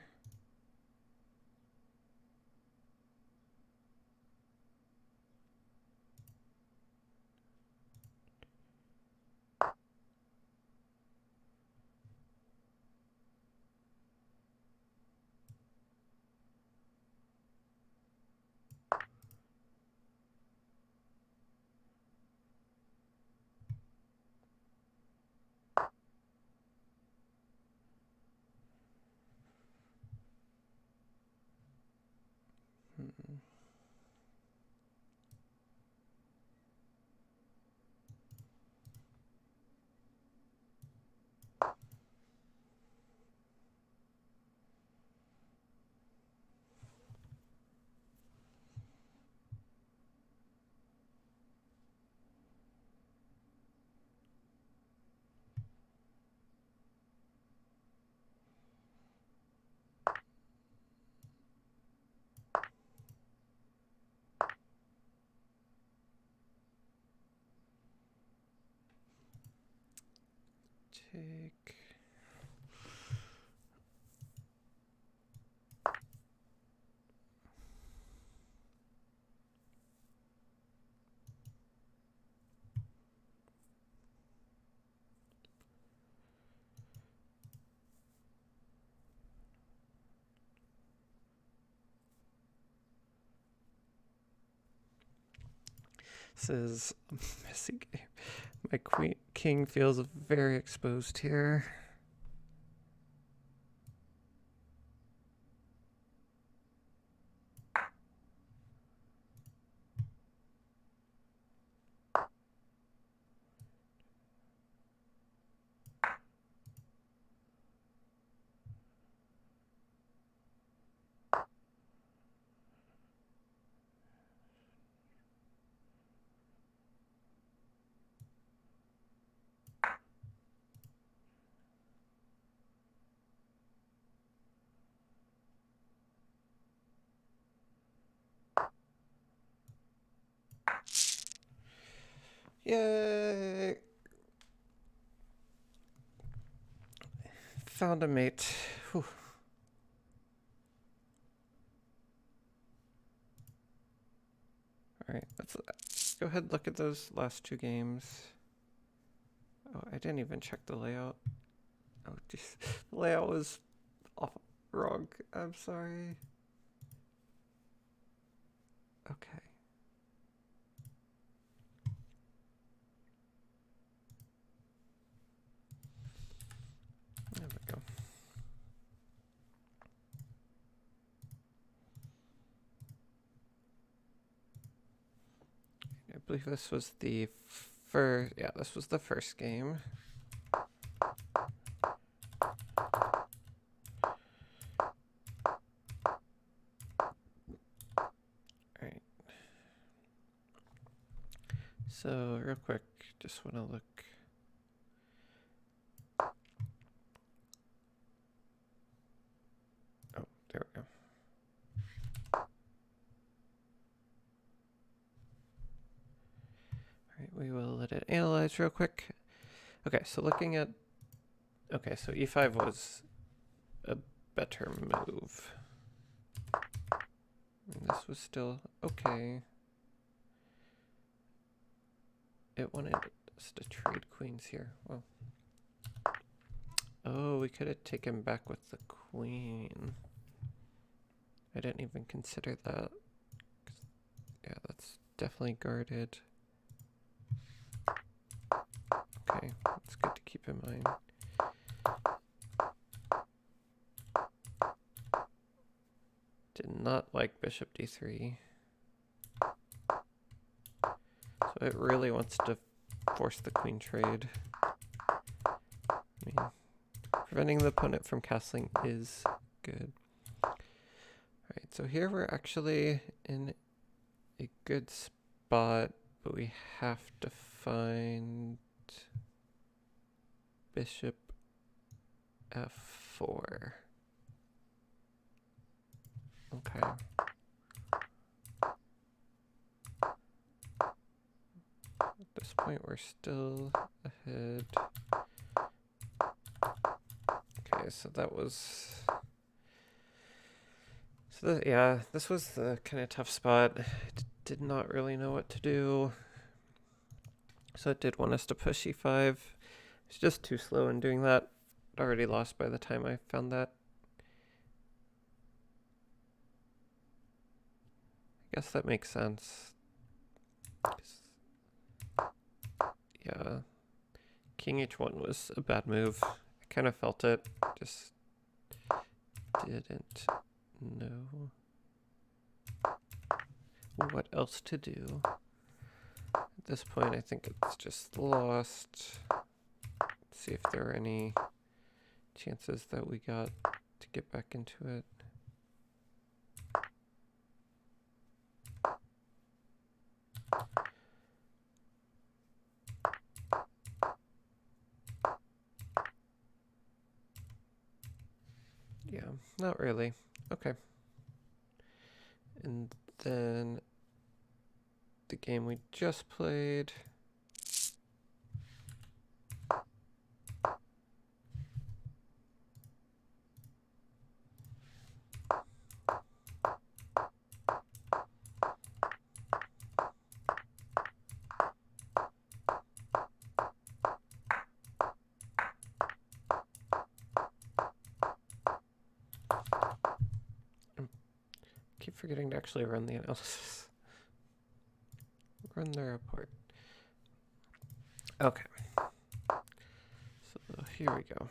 take. This is a messy game. My king feels very exposed here. Yay! Found a mate. Whew. Alright, let's go ahead and look at those last two games. Oh, I didn't even check the layout. Oh, jeez. The layout was wrong. I'm sorry. Okay. There we go. I believe this was the first. Yeah, this was the first game. Alright. So, real quick, just want to look. Oh, there we go. Alright, we will let it analyze real quick. Okay, so looking at... Okay, so e5 was a better move. And this was still okay. It wanted us to trade queens here. Well, oh, we could have taken back with the queen. I didn't even consider that. Yeah, that's definitely guarded. Okay, that's good to keep in mind. Did not like bishop d3. So it really wants to force the queen trade. I mean, preventing the opponent from castling is good. Alright, so here we're actually in a good spot, but we have to find bishop f4. Okay. At this point, we're still ahead. Okay, so that was... So yeah, this was the kind of tough spot. Did not really know what to do. So it did want us to push e5. It's just too slow in doing that. Already lost by the time I found that. I guess that makes sense. Yeah, king h1 was a bad move. I kind of felt it, just didn't know what else to do. At this point, I think it's just lost. Let's see if there are any chances that we got to get back into it. Yeah, not really. Okay. And then the game we just played. forgetting to actually run the analysis. Run the report. Okay. So here we go.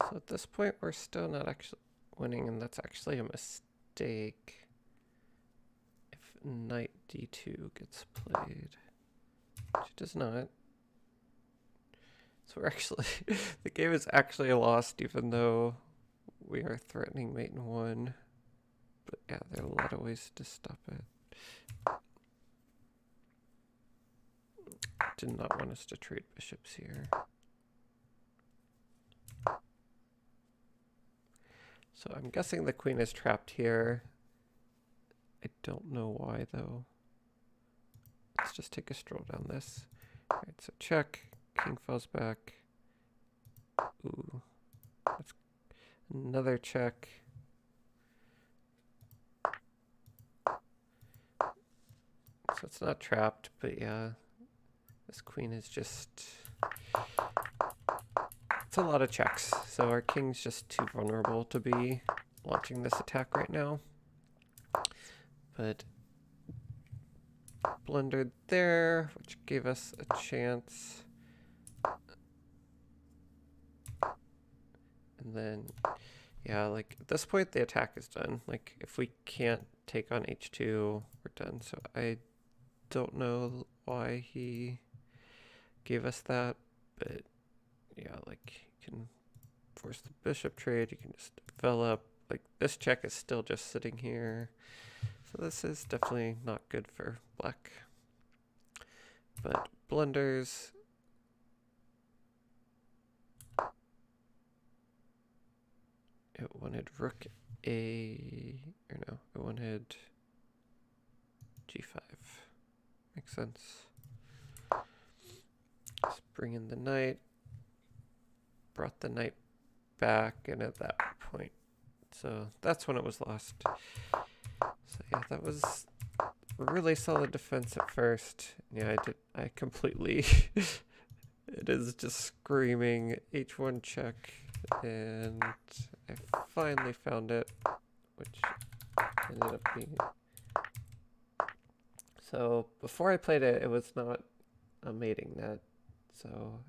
So at this point, we're still not actually winning, and that's actually a mistake. If knight d2 gets played, which it does not. So we're actually, the game is actually lost, even though we are threatening mate in 1. But yeah, there are a lot of ways to stop it. Did not want us to trade bishops here. So I'm guessing the queen is trapped here. I don't know why though. Let's just take a stroll down this. Alright, so check. King falls back. Ooh. That's another check. So it's not trapped, but yeah. This queen is just... It's a lot of checks, so our king's just too vulnerable to be launching this attack right now. But blundered there, which gave us a chance. And then, yeah, like at this point the attack is done. Like if we can't take on h2, we're done. So I don't know why he gave us that, but yeah, like you can force the bishop trade, you can just develop. Like this check is still just sitting here. So this is definitely not good for black. But blunders. It wanted rook a, or no, it wanted g5. Makes sense. Let's bring in the knight. Brought the knight back, and at that point, so that's when it was lost. So yeah, that was really solid defense at first. Yeah, I completely, it is just screaming h1 check, and I finally found it, which ended up being, so before I played it, it was not a mating net, so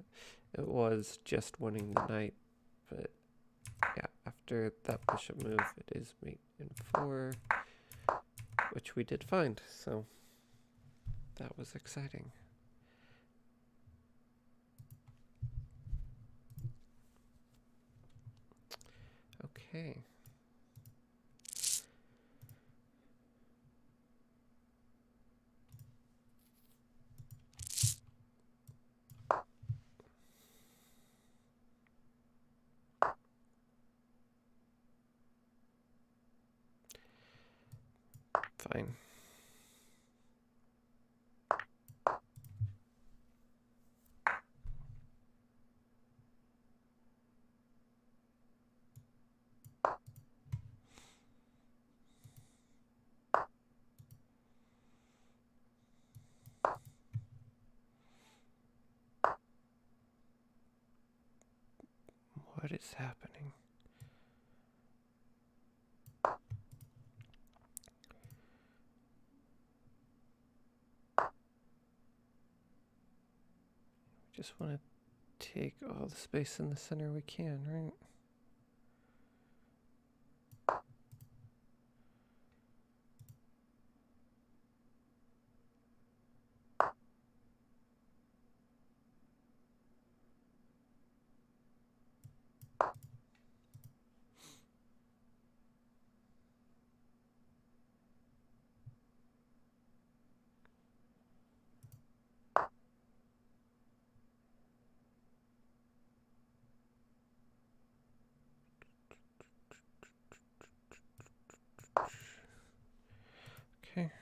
it was just winning the knight, but yeah, after that bishop move, it is mate in 4, which we did find, so that was exciting. Okay. Fine. What is happening? Just want to take all the space in the center we can, right? Okay.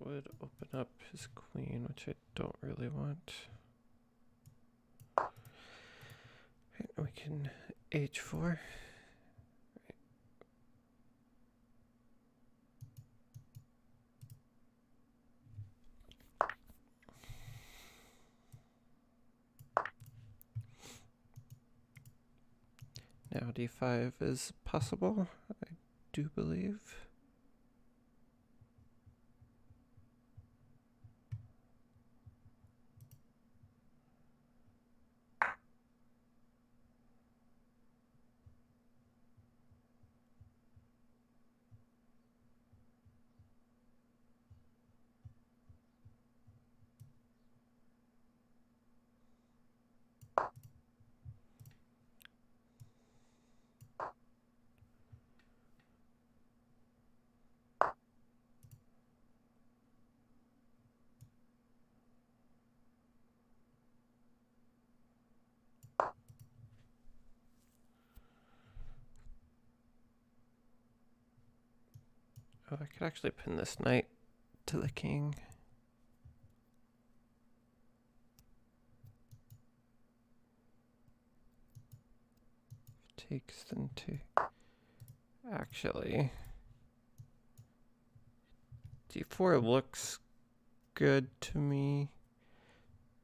would open up his queen, which I don't really want. Right, we can h4. Now d5 is possible, I do believe. Oh, I could actually pin this knight to the king. Takes then take. Actually, d4 looks good to me.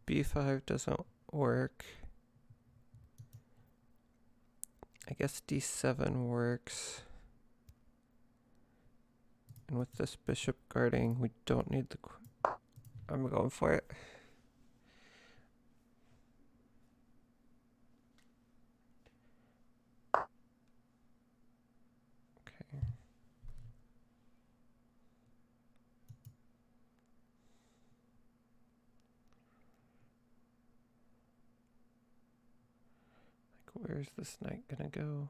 b5 doesn't work. I guess d7 works. And with this bishop guarding, we don't need the I'm going for it. Okay. Like, where's this knight gonna go?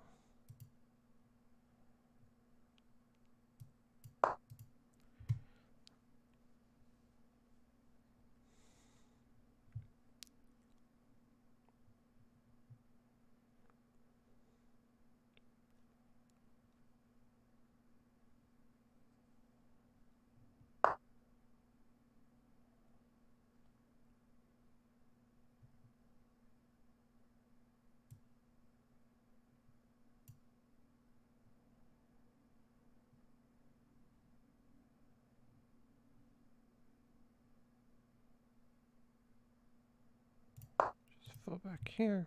Just fall back here.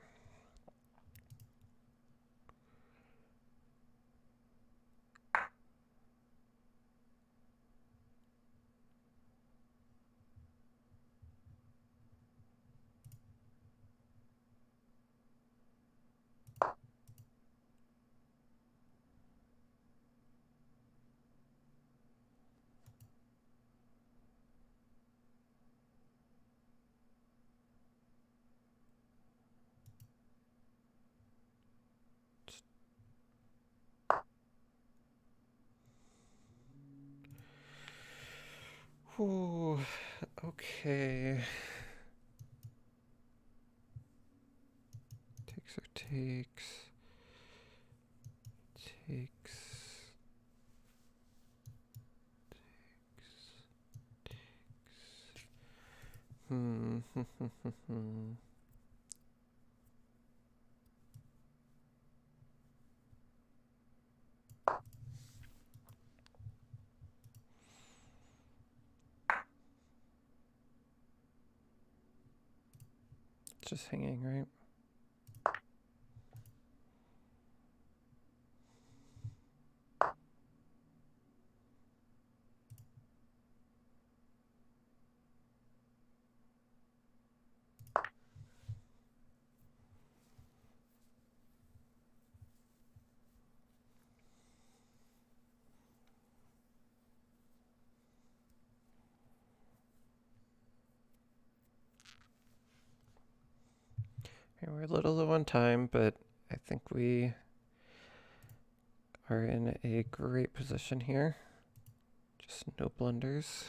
Ooh, okay. Takes or takes. Takes. Hmm. Just hanging, right? Okay, we're a little low on time, but I think we are in a great position here. Just no blunders.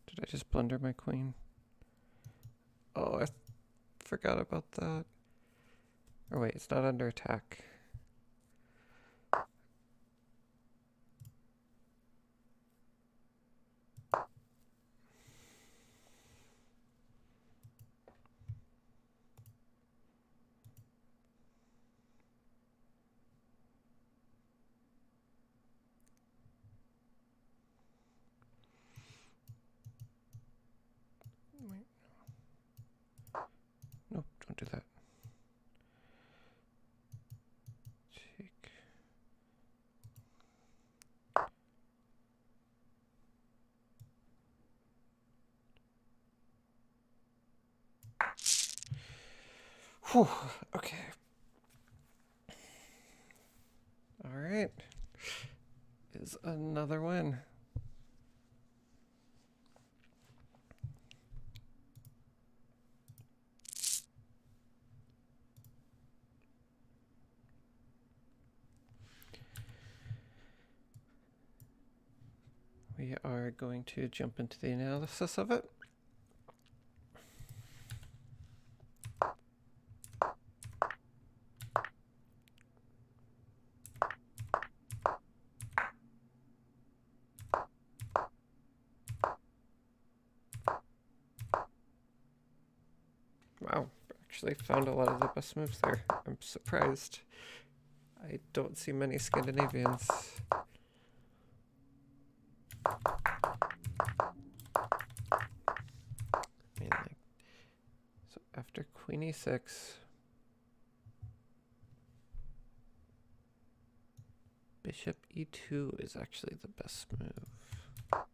Did I just blunder my queen? Oh, I forgot about that. Or wait, it's not under attack. Wait. Nope, don't do that. Take. Whew, okay. All right. Is another win. We are going to jump into the analysis of it. Wow, actually found a lot of the best moves there. I'm surprised. I don't see many Scandinavians. I mean, like, so after Queen E6, Bishop E2 is actually the best move.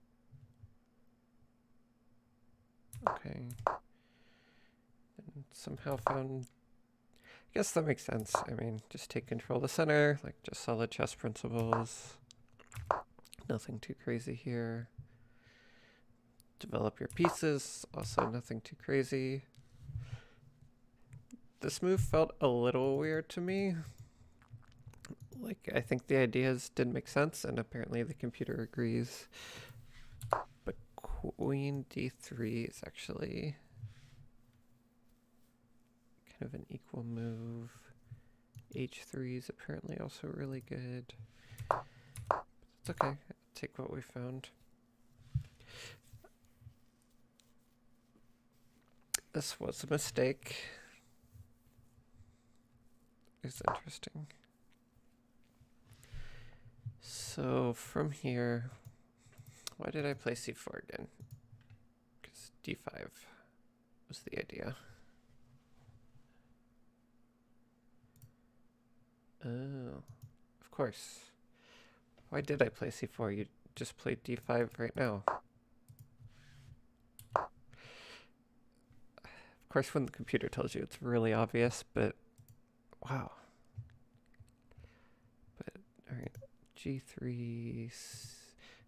Okay. And somehow found. I guess that makes sense. I mean, just take control of the center, like just solid chess principles. Nothing too crazy here. Develop your pieces, also nothing too crazy. This move felt a little weird to me. Like, I think the ideas didn't make sense, and apparently the computer agrees. But Queen D3 is actually kind of an equal move. H3 is apparently also really good. It's okay. I'll take what we found. This was a mistake. It's interesting. So from here, why did I play C4 again? Because D5 was the idea. Oh, of course. Why did I play C4? You just played D5 right now. Of course, when the computer tells you, it's really obvious, but wow. But, alright, G3.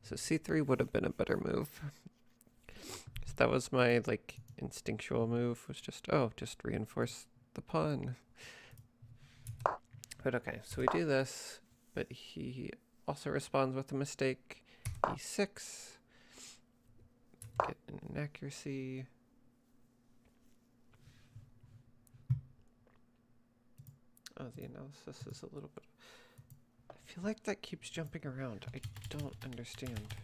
So C3 would have been a better move. So that was my, like, instinctual move, was just, oh, just reinforce the pawn. But okay, so we do this, but he also responds with a mistake. E6. Get an inaccuracy. Oh, the analysis is a little bit. I feel like that keeps jumping around. I don't understand.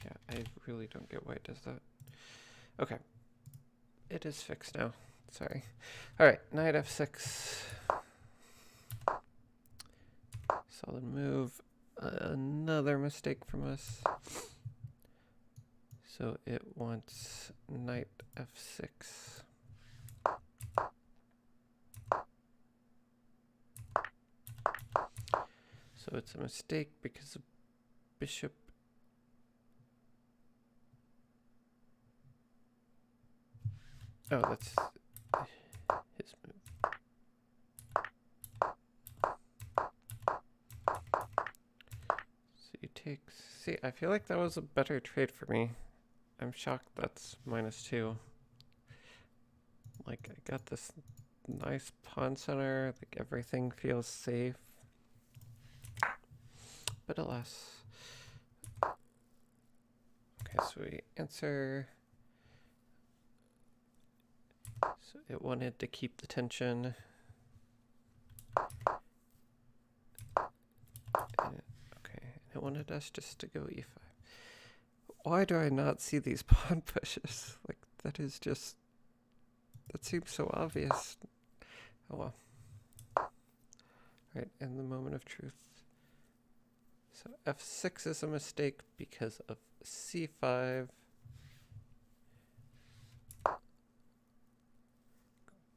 Yeah, I really don't get why it does that. Okay. It is fixed now. Sorry. Alright, knight f6. Solid move. Another mistake from us. So it wants knight f6. So it's a mistake because the bishop. Oh, that's his move. So you take. See, I feel like that was a better trade for me. I'm shocked that's -2. Like, I got this nice pawn center, like everything feels safe. But alas. Okay, so we answer. So it wanted to keep the tension. Okay, it wanted us just to go e5. Why do I not see these pawn pushes? Like, that is just... That seems so obvious. Oh well. Right, in the moment of truth. So f6 is a mistake because of c5.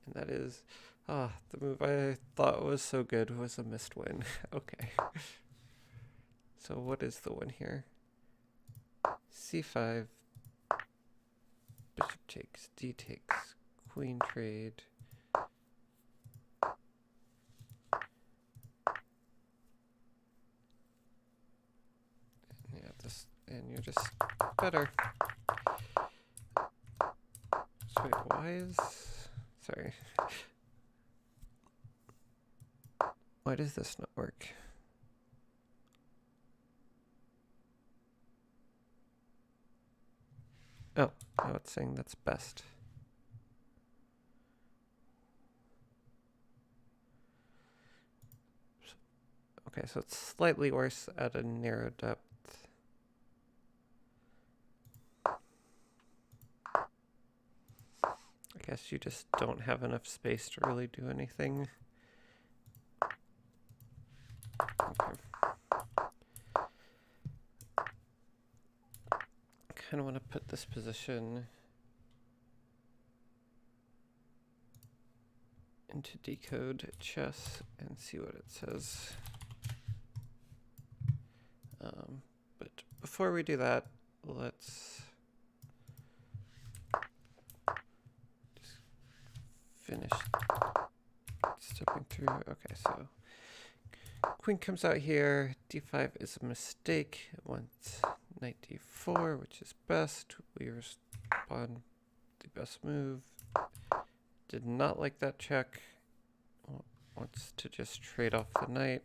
And that is... the move I thought was so good was a missed win. Okay. So what is the win here? c5. Bishop takes, d takes, queen trade. Yeah, this, and you're just better. So wait, why is... Sorry. Why does this not work? Oh, now it's saying that's best. Okay, so it's slightly worse at a narrow depth. I guess you just don't have enough space to really do anything. Okay. I kind of want to put this position into decode chess and see what it says. But before we do that, let's just finish stepping through. Okay, so queen comes out here. d5 is a mistake. It wants knight d4, which is best. We respond the best move. Did not like that check. Wants to just trade off the knight.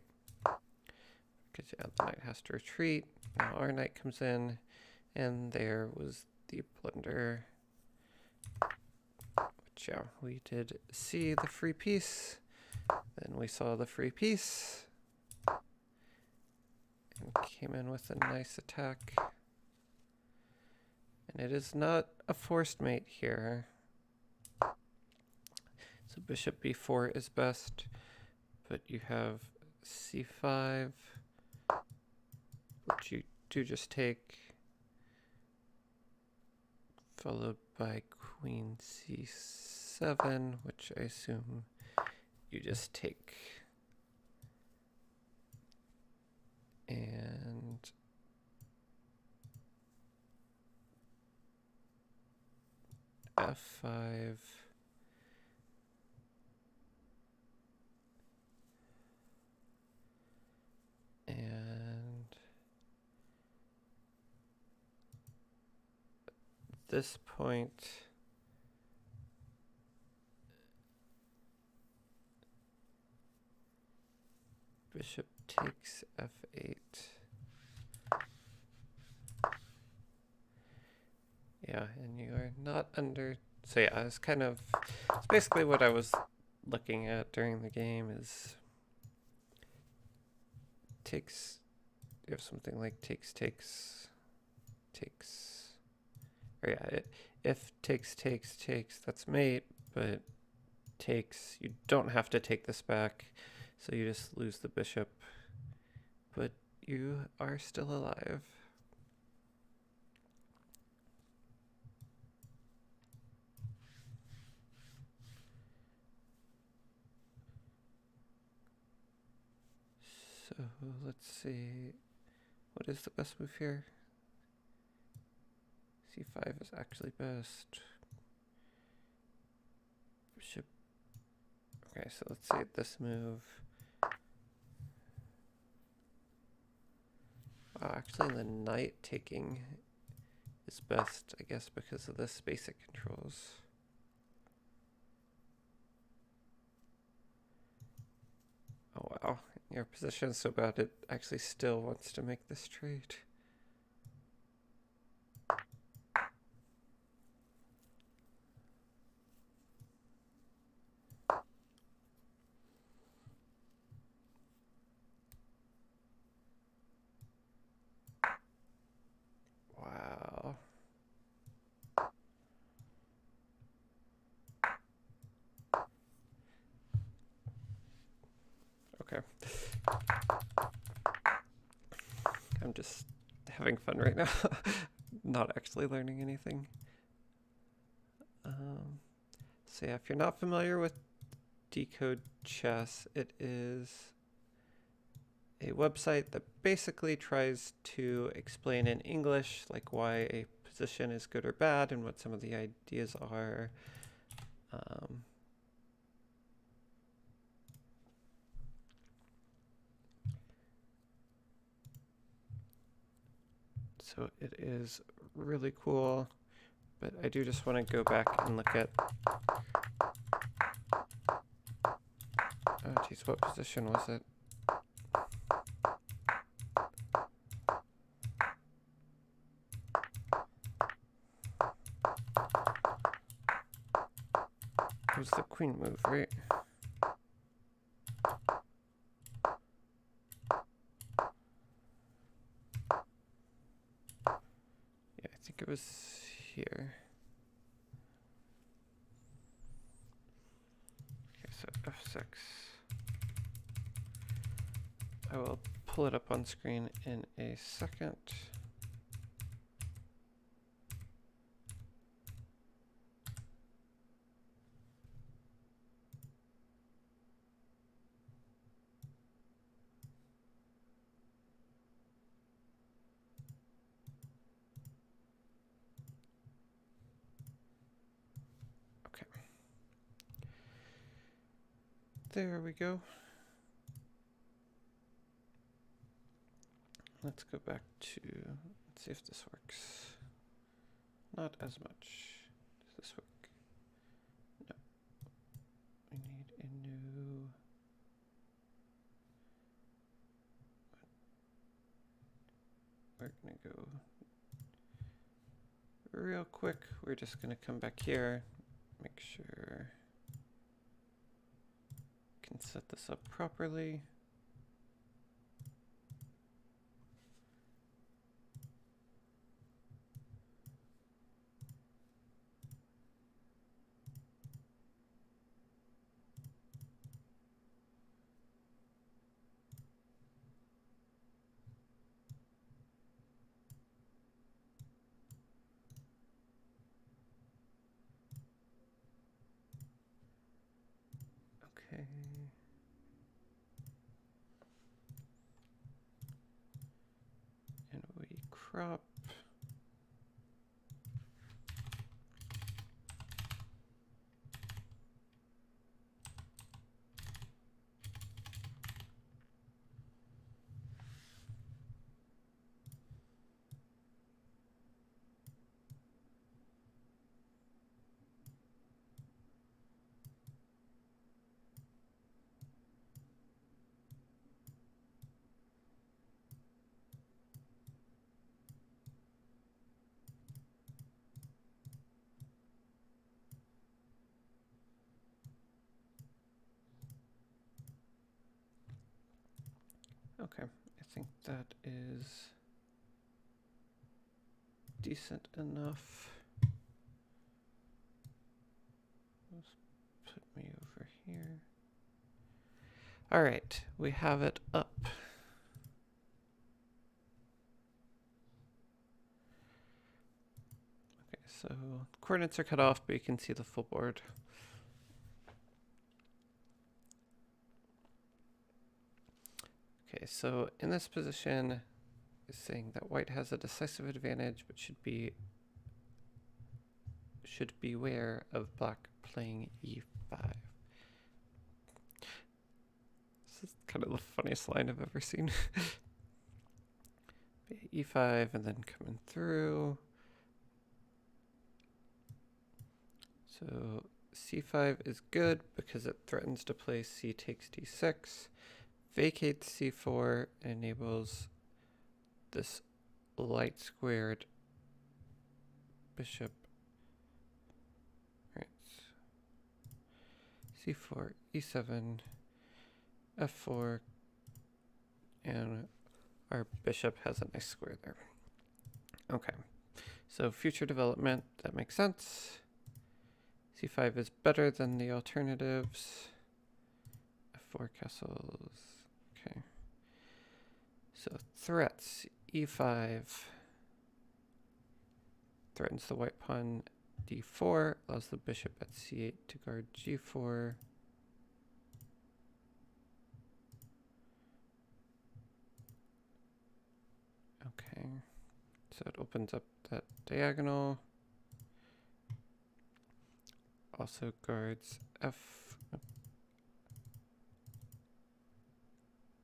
Because yeah, the knight has to retreat. Now our knight comes in, and there was the blunder. Which, yeah, we did see the free piece. Then we saw the free piece. And came in with a nice attack. And it is not a forced mate here. So bishop b4 is best. But you have c5. Which you do just take, followed by queen c7, which I assume you just take. And f5. And at this point, bishop takes f8. Yeah, and you are not under... So yeah, it's kind of... It's basically what I was looking at during the game is... Takes... You have something like takes, or yeah, if takes, that's mate, but takes, you don't have to take this back, so you just lose the bishop, but you are still alive. So let's see, what is the best move here? c5 is actually best. Bishop. Okay, so let's see this move. Wow, actually the knight taking is best, I guess, because of this basic controls. your position so bad it actually still wants to make this trade. Wow. Okay. I'm just having fun right now. Not actually learning anything. So yeah, if you're not familiar with Decode Chess, it is a website that basically tries to explain in English like why a position is good or bad and what some of the ideas are. So it is really cool, but I do just want to go back and look at, oh geez, what position was it? It was the queen move, right? Yeah, I think it was here. Okay, so f6. I will pull it up on screen in a second. Okay. There we go. Let's go back to, let's see if this works. Not as much. Does this work? No. We need a new. We're gonna go real quick. We're just gonna come back here, make sure we can set this up properly. Okay. And we crop. Okay, I think that is decent enough. Let's put me over here. All right, we have it up. Okay, so coordinates are cut off, but you can see the full board. Okay, so in this position, is saying that white has a decisive advantage, but should beware of black playing e5. This is kind of the funniest line I've ever seen. e5 and then coming through. So c5 is good because it threatens to play c takes d6. vacates c4, enables this light squared bishop. Right. c4, e7, f4, and our bishop has a nice square there. Okay, so future development, that makes sense. c5 is better than the alternatives. f4 castles, okay. So threats, e5 threatens the white pawn d4, allows the bishop at c8 to guard g4. Okay, so it opens up that diagonal. Also guards f.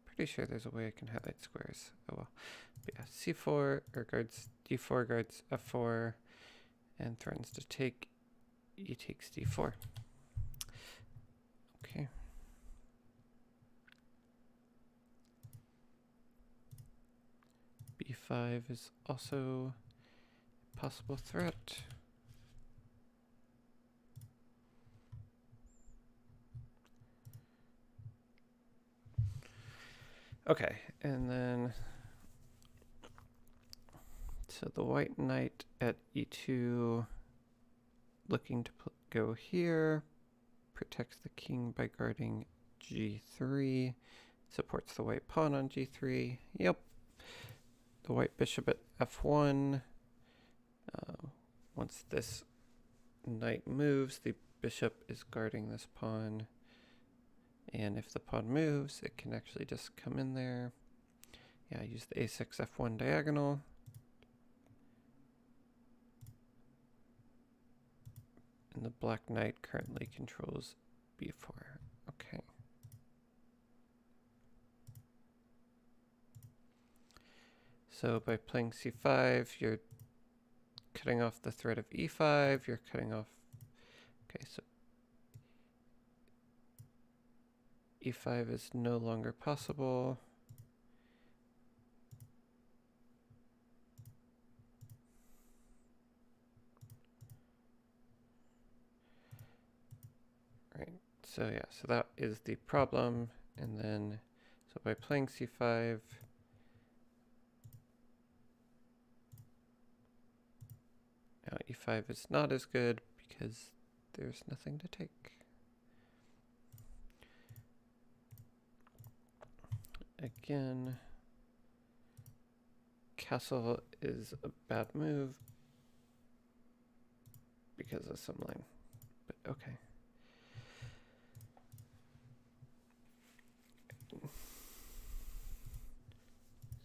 Pretty sure there's a way I can highlight squares. Oh well. But yeah, c4 or guards d4, guards f4, and threatens to take. E takes d4. Okay. b5 is also a possible threat. Okay, and then so the white knight at e2 looking to go here, protects the king by guarding g3, supports the white pawn on g3. Yep. The white bishop at f1. Once this knight moves, the bishop is guarding this pawn. And if the pawn moves, it can actually just come in there. Yeah, use the a6 f1 diagonal. And the black knight currently controls b4. Okay. So by playing c5, you're cutting off the threat of e5, you're cutting off... Okay, so e5 is no longer possible. Right, so yeah, so that is the problem. And then, so by playing c5, now e5 is not as good because there's nothing to take. Again, castle is a bad move because of some line, but okay.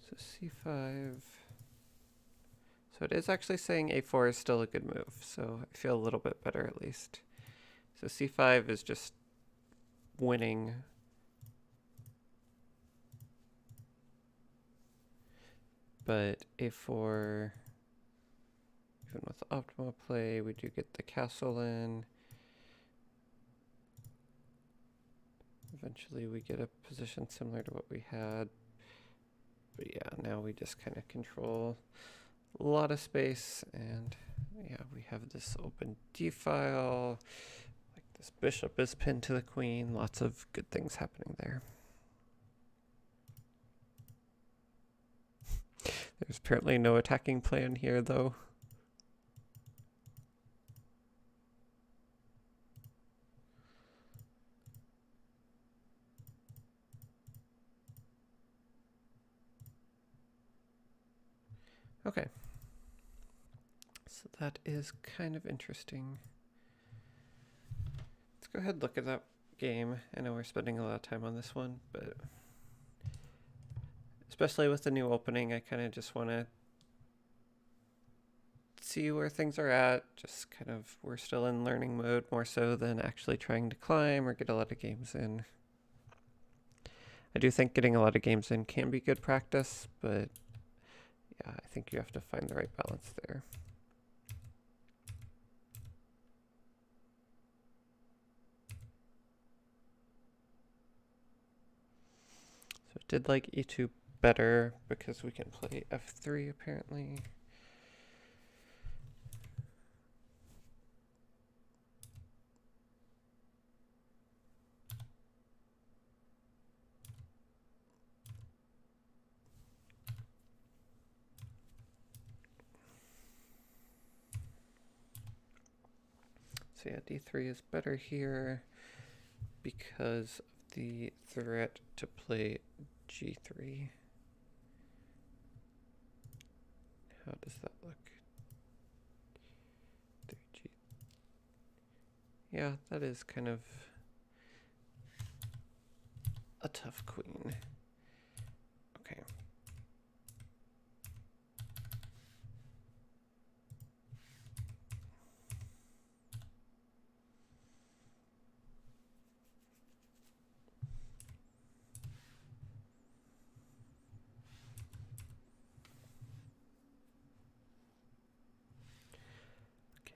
So c5. So it is actually saying a4 is still a good move, so I feel a little bit better at least. So c5 is just winning. But a4, even with optimal play, we do get the castle in. Eventually we get a position similar to what we had. But yeah, now we just kind of control a lot of space, and yeah, we have this open d-file. Like this bishop is pinned to the queen. Lots of good things happening there. There's apparently no attacking plan here, though. Okay. So that is kind of interesting. Let's go ahead and look at that game. I know we're spending a lot of time on this one, but especially with the new opening, I kind of just want to see where things are at. Just kind of, we're still in learning mode more so than actually trying to climb or get a lot of games in. I do think getting a lot of games in can be good practice, but yeah, I think you have to find the right balance there. did like e2 better because we can play f3 apparently. So yeah, d3 is better here because of the threat to play g3. How does that look? 3g. Yeah, that is kind of a tough queen. Okay.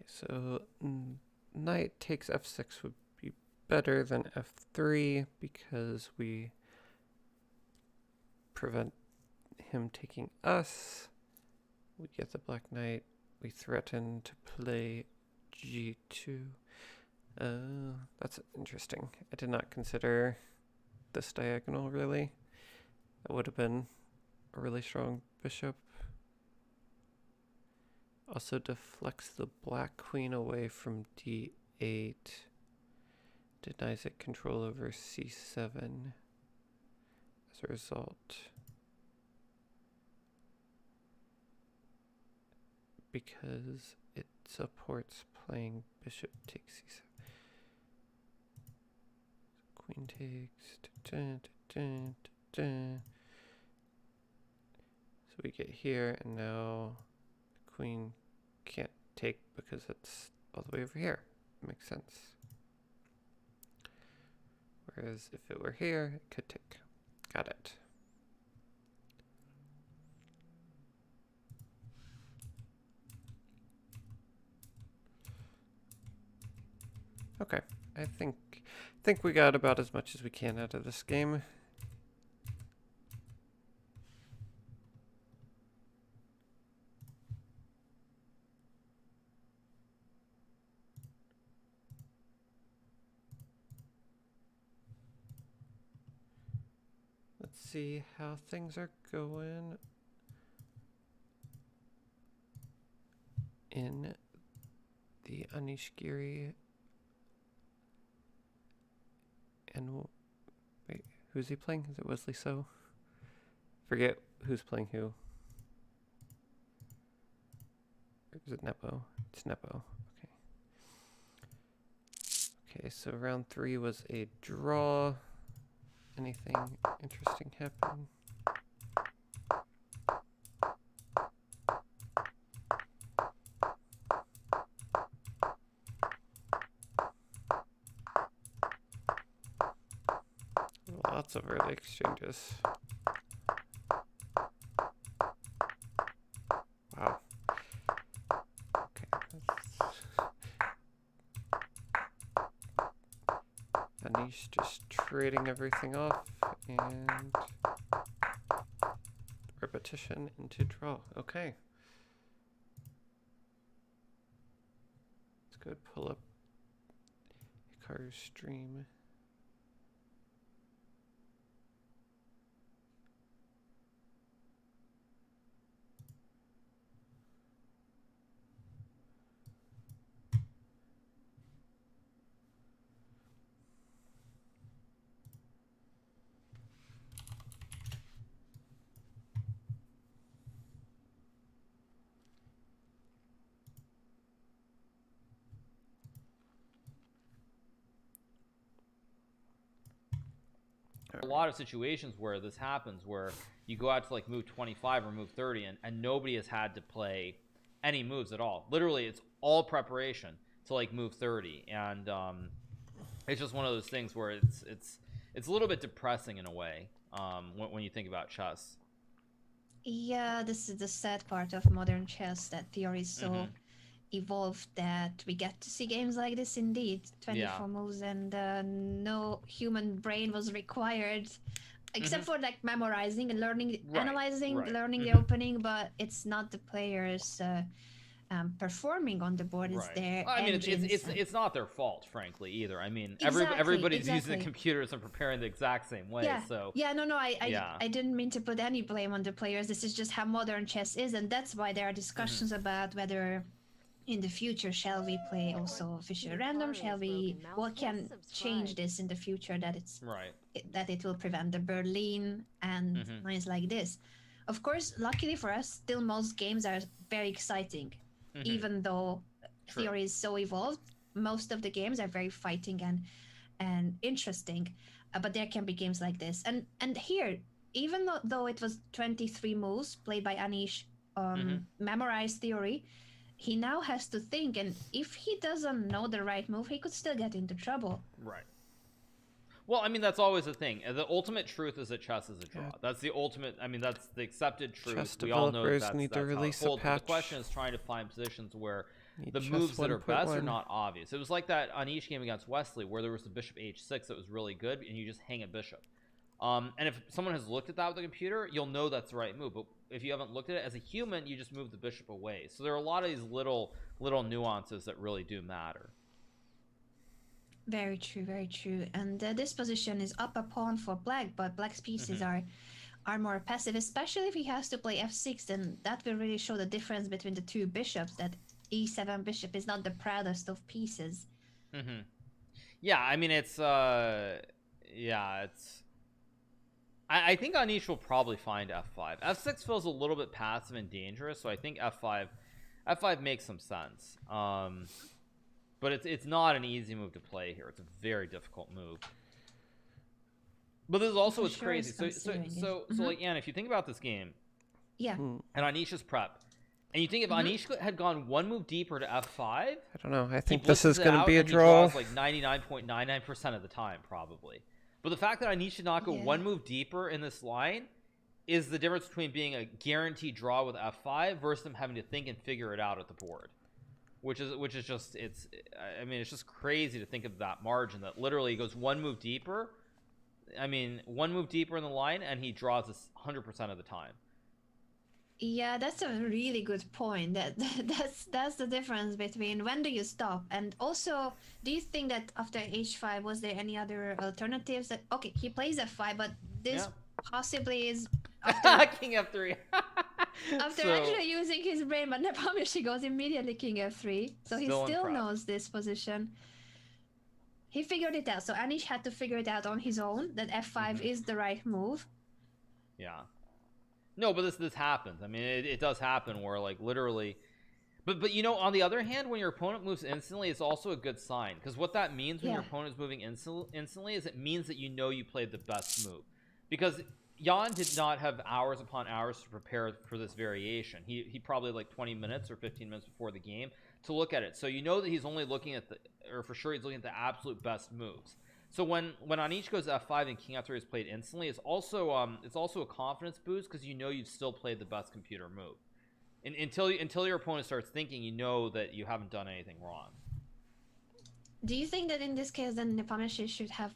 So knight takes f6 would be better than f3 because we prevent him taking us. We get the black knight. We threaten to play g2. That's interesting. I did not consider this diagonal really. That would have been a really strong bishop. Also deflects the black queen away from d8. Denies it control over c7 as a result. Because it supports playing bishop takes c7. Queen takes. So we get here, and now the queen can't take because it's all the way over here. Makes sense. Whereas if it were here, it could take. Got it. Okay, I think we got about as much as we can out of this game. Let's see how things are going in the Anish Giri. And wait, who's he playing? Is it Wesley So? Forget who's playing who. Or is it Nepo? It's Nepo. Okay. Okay, so round 3 was a draw. Anything interesting happen? Lots of early exchanges. Wow. Okay. Anish just trading everything off and repetition into draw. Okay. Let's go ahead and pull up Hikaru's stream. A lot of situations where this happens, where you go out to like move 25 or move 30, and nobody has had to play any moves at all. Literally, it's all preparation to like move 30, and it's just one of those things where it's a little bit depressing in a way when you think about chess. Yeah, this is the sad part of modern chess, that theory is so evolved that we get to see games like this indeed. 24 moves, and no human brain was required except for like memorizing and learning, Right, analyzing, right. learning the opening, but it's not the players performing on the board. It's Right. their I mean, engines it's and- it's not their fault, frankly, either. I mean, Exactly, everybody's using exactly. the computers and preparing the exact same way. yeah, So yeah, no, Yeah. I didn't mean to put any blame on the players. This is just how modern chess is, and that's why there are discussions about whether in the future shall we play also official random, shall we, what can change this in the future that right. that it will prevent the Berlin and Mhm. lines like this. Of course, luckily for us, still most games are very exciting, Mhm. even though True. theory is so evolved. Most of the games are very fighting and interesting, but there can be games like this. And here, even though it was 23 moves played by Anish, memorized theory, he now has to think, and if he doesn't know the right move, he could still get into trouble. Right. Well, I mean, that's always the thing. The ultimate truth is that chess is a draw. Yeah. That's the ultimate. I mean, that's the accepted truth. Chess We all know developers that's, need to that's how it release a holds, but patch. The question is trying to find positions where Need the chess moves that are best are 1.1. not obvious. It was like that Anish game against Wesley, where there was the bishop h6 that was really good, and you just hang a bishop. And if someone has looked at that with a computer, you'll know that's the right move. But if you haven't looked at it as a human, you just move the bishop away. So there are a lot of these little nuances that really do matter. Very true, very true. And this position is up a pawn for black, but black's pieces are more passive, especially if he has to play f6, then that will really show the difference between the two bishops, that e7 bishop is not the proudest of pieces. Yeah, I mean, it's I think Anish will probably find f5. f6 feels a little bit passive and dangerous, so I think f5 makes some sense. But it's not an easy move to play here. It's a very difficult move. But this is also what's sure crazy. it's So considering it. so like, Anna, if you think about this game Yeah. and Anish's prep, and you think if Anish had gone one move deeper to f5, I don't know. I he think this blitzes is it going to out be a and he draw. draws like 99.99% of the time, probably. But the fact that Anish should not go Yeah. one move deeper in this line is the difference between being a guaranteed draw with f5 versus them having to think and figure it out at the board. Which is just, I mean, it's just crazy to think of that margin that literally goes one move deeper. I mean, one move deeper in the line and he draws this 100% of the time. Yeah, that's a really good point. That's the difference between when do you stop, and also, do you think that after h5 was there any other alternatives? That okay, he plays f5, but this possibly is after, King f3. after So- actually using his brain, but Nepomniachtchi goes immediately king f3, so he Still in still prep. knows this position. He figured it out, so Anish had to figure it out on his own that f5 is the right move. Yeah. No, but this happens. I mean, it does happen where like literally, but you know, on the other hand, when your opponent moves instantly, it's also a good sign, because what that means when your Yeah. opponent is moving instantly is it means that you know you played the best move, because Jan did not have hours upon hours to prepare for this variation. He probably had like 20 minutes or 15 minutes before the game to look at it, so you know that he's only looking at or for sure he's looking at the absolute best moves. So when Anish goes f5 and king f3 is played instantly, it's also a confidence boost, because you know you've still played the best computer move. And until your opponent starts thinking, you know that you haven't done anything wrong. Do you think that in this case, then Nepomniachtchi should have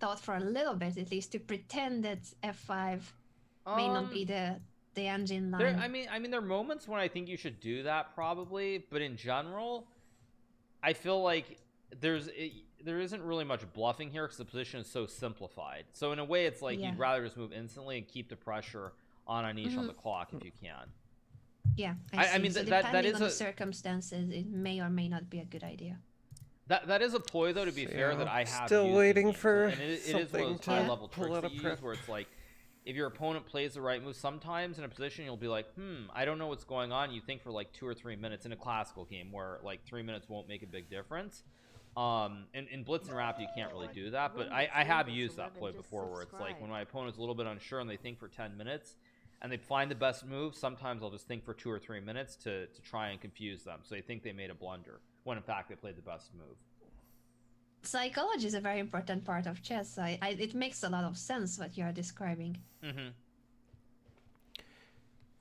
thought for a little bit, at least, to pretend that f5 may not be the engine line? There, I mean, there are moments when I think you should do that probably, but in general, I feel like there isn't really much bluffing here because the position is so simplified. So in a way, it's like you'd rather just move instantly and keep the pressure on Anish on the clock if you can. Yeah, I see. mean, so that depending is on the a- circumstances, it may or may not be a good idea. That is a ploy, though, to be So, fair, yeah, that I have still used in waiting games. for And it is one of something those to high-level pull tricks out that of you prep. use where it's like, if your opponent plays the right move, sometimes in a position you'll be like, I don't know what's going on. You think for like 2 or 3 minutes in a classical game where like 3 minutes won't make a big difference. In Blitz and Rapid, you can't really do that, but I have used that ploy before where it's like when my opponent's a little bit unsure and they think for 10 minutes and they find the best move, sometimes I'll just think for 2 or 3 minutes to try and confuse them, so they think they made a blunder when in fact they played the best move. Psychology is a very important part of chess. It makes a lot of sense what you are describing.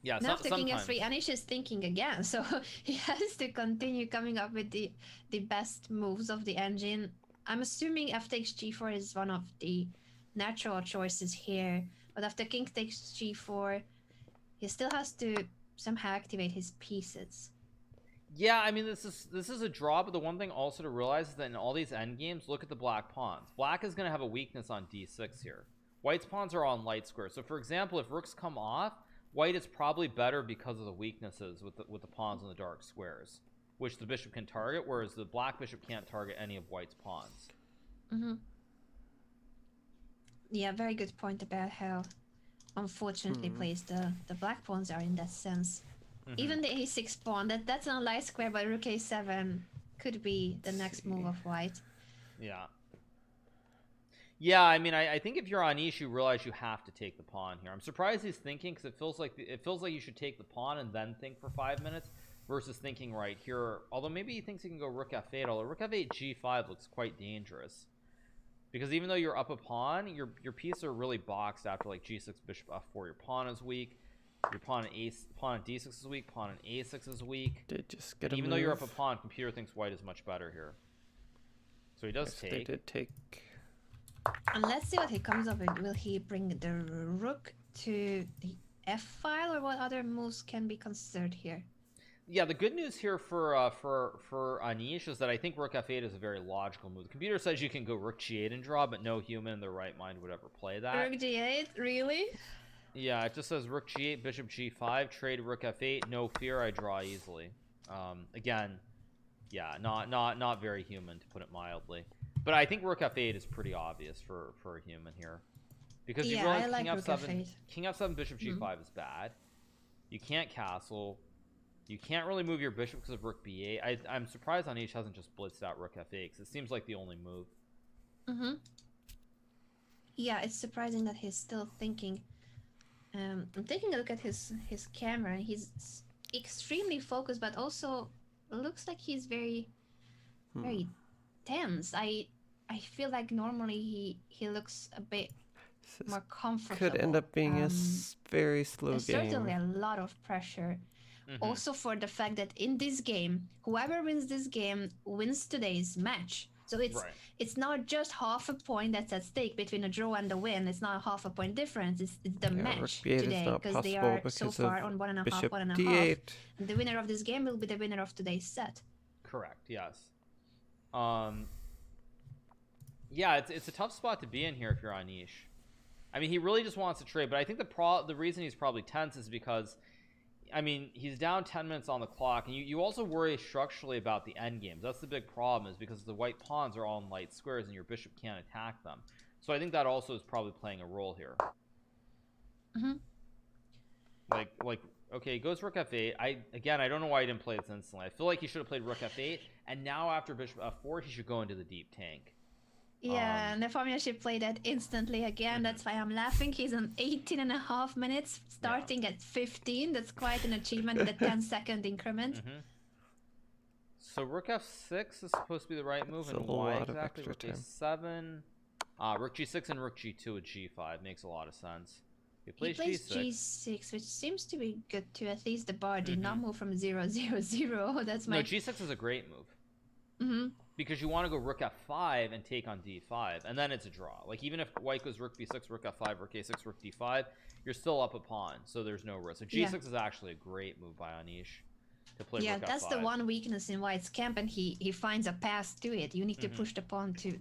Yeah, Now after king sometimes. f3, Anish is thinking again, so he has to continue coming up with the best moves of the engine. I'm assuming f takes g4 is one of the natural choices here. But after king takes g4, he still has to somehow activate his pieces. Yeah, I mean, this is a draw, but the one thing also to realize is that in all these endgames, look at the black pawns. Black is going to have a weakness on d6 here. White's pawns are on light squares. So, for example, if rooks come off, white is probably better because of the weaknesses with the pawns on the dark squares, which the bishop can target, whereas the black bishop can't target any of white's pawns. Mm-hmm. Yeah, very good point about how unfortunately placed the black pawns are in that sense. Even the a6 pawn, that's not a light square, but rook a7 could be the next move of white. Yeah. Yeah, I mean, I think if you're Anish, you realize you have to take the pawn here. I'm surprised he's thinking, because it feels like you should take the pawn and then think for 5 minutes, versus thinking right here. Although maybe he thinks he can go rook f8. Although rook f8 g5 looks quite dangerous, because even though you're up a pawn, your pieces are really boxed after like g6, bishop f4. Your pawn is weak. Your pawn on d6 is weak. Pawn on a6 is weak. Did just get a Even though you're up a move. pawn, computer thinks white is much better here. So he does Yes, they take. did take. And let's see what he comes up with. Will he bring the rook to the f file, or what other moves can be considered here? Yeah, the good news here for Anish is that I think rook f8 is a very logical move. The computer says you can go rook g8 and draw, but no human in their right mind would ever play that. Rook g8, really? Yeah, it just says rook g8, bishop g5, trade rook f8, no fear, I draw easily. Again, yeah, not very human, to put it mildly. But I think rook f8 is pretty obvious for a human here, because you Yeah, realize I like king rook f7, f8. king f7, bishop g5 is bad. You can't castle. You can't really move your bishop because of rook b8. I'm surprised Anish hasn't just blitzed out rook f8, because it seems like the only move. Mm-hmm. Yeah, it's surprising that he's still thinking. I'm taking a look at his camera, and he's extremely focused, but also looks like he's very tense. I feel like normally he looks a bit This more comfortable. could end up being a very slow There's game. certainly a lot of pressure. Also for the fact that in this game, whoever wins this game wins today's match. So it's not just half a point that's at stake between a draw and a win. It's not a half a point difference. It's the Yeah, rook match b8 today, is not because they possible are because so far of on 1.5, bishop 1.5. d8. And the winner of this game will be the winner of today's set. Correct. Yes. Yeah, it's a tough spot to be in here if you're Anish. I mean, he really just wants to trade, but I think the reason he's probably tense is because, I mean, he's down 10 minutes on the clock, and you also worry structurally about the end games. That's the big problem, is because the white pawns are all in light squares and your bishop can't attack them. So I think that also is probably playing a role here. Like okay, he goes rook f8. I don't know why he didn't play this instantly. I feel like he should have played rook f8, and now after bishop f4, he should go into the deep tank. Yeah, and the formula should play that instantly again. That's why I'm laughing. He's on 18.5 minutes, starting at 15. That's quite an achievement in the 10-second increment. So rook f6 is supposed to be the right move, That's and a why lot of exactly? extra Rook a7, rook g6, and rook g2 with g5 makes a lot of sense. He plays g6. G6, which seems to be good too. At least the bar did not move from 0, 0, 0. That's my... No, g6 is a great move. Because you want to go rook f5 and take on d5, and then it's a draw. Like, even if white goes rook b6, rook f5, rook a6, rook d5, you're still up a pawn, so there's no risk. So g6 is actually a great move by Anish to play rook f5. That's the one weakness in white's camp, and he finds a path to it. You need to push the pawn to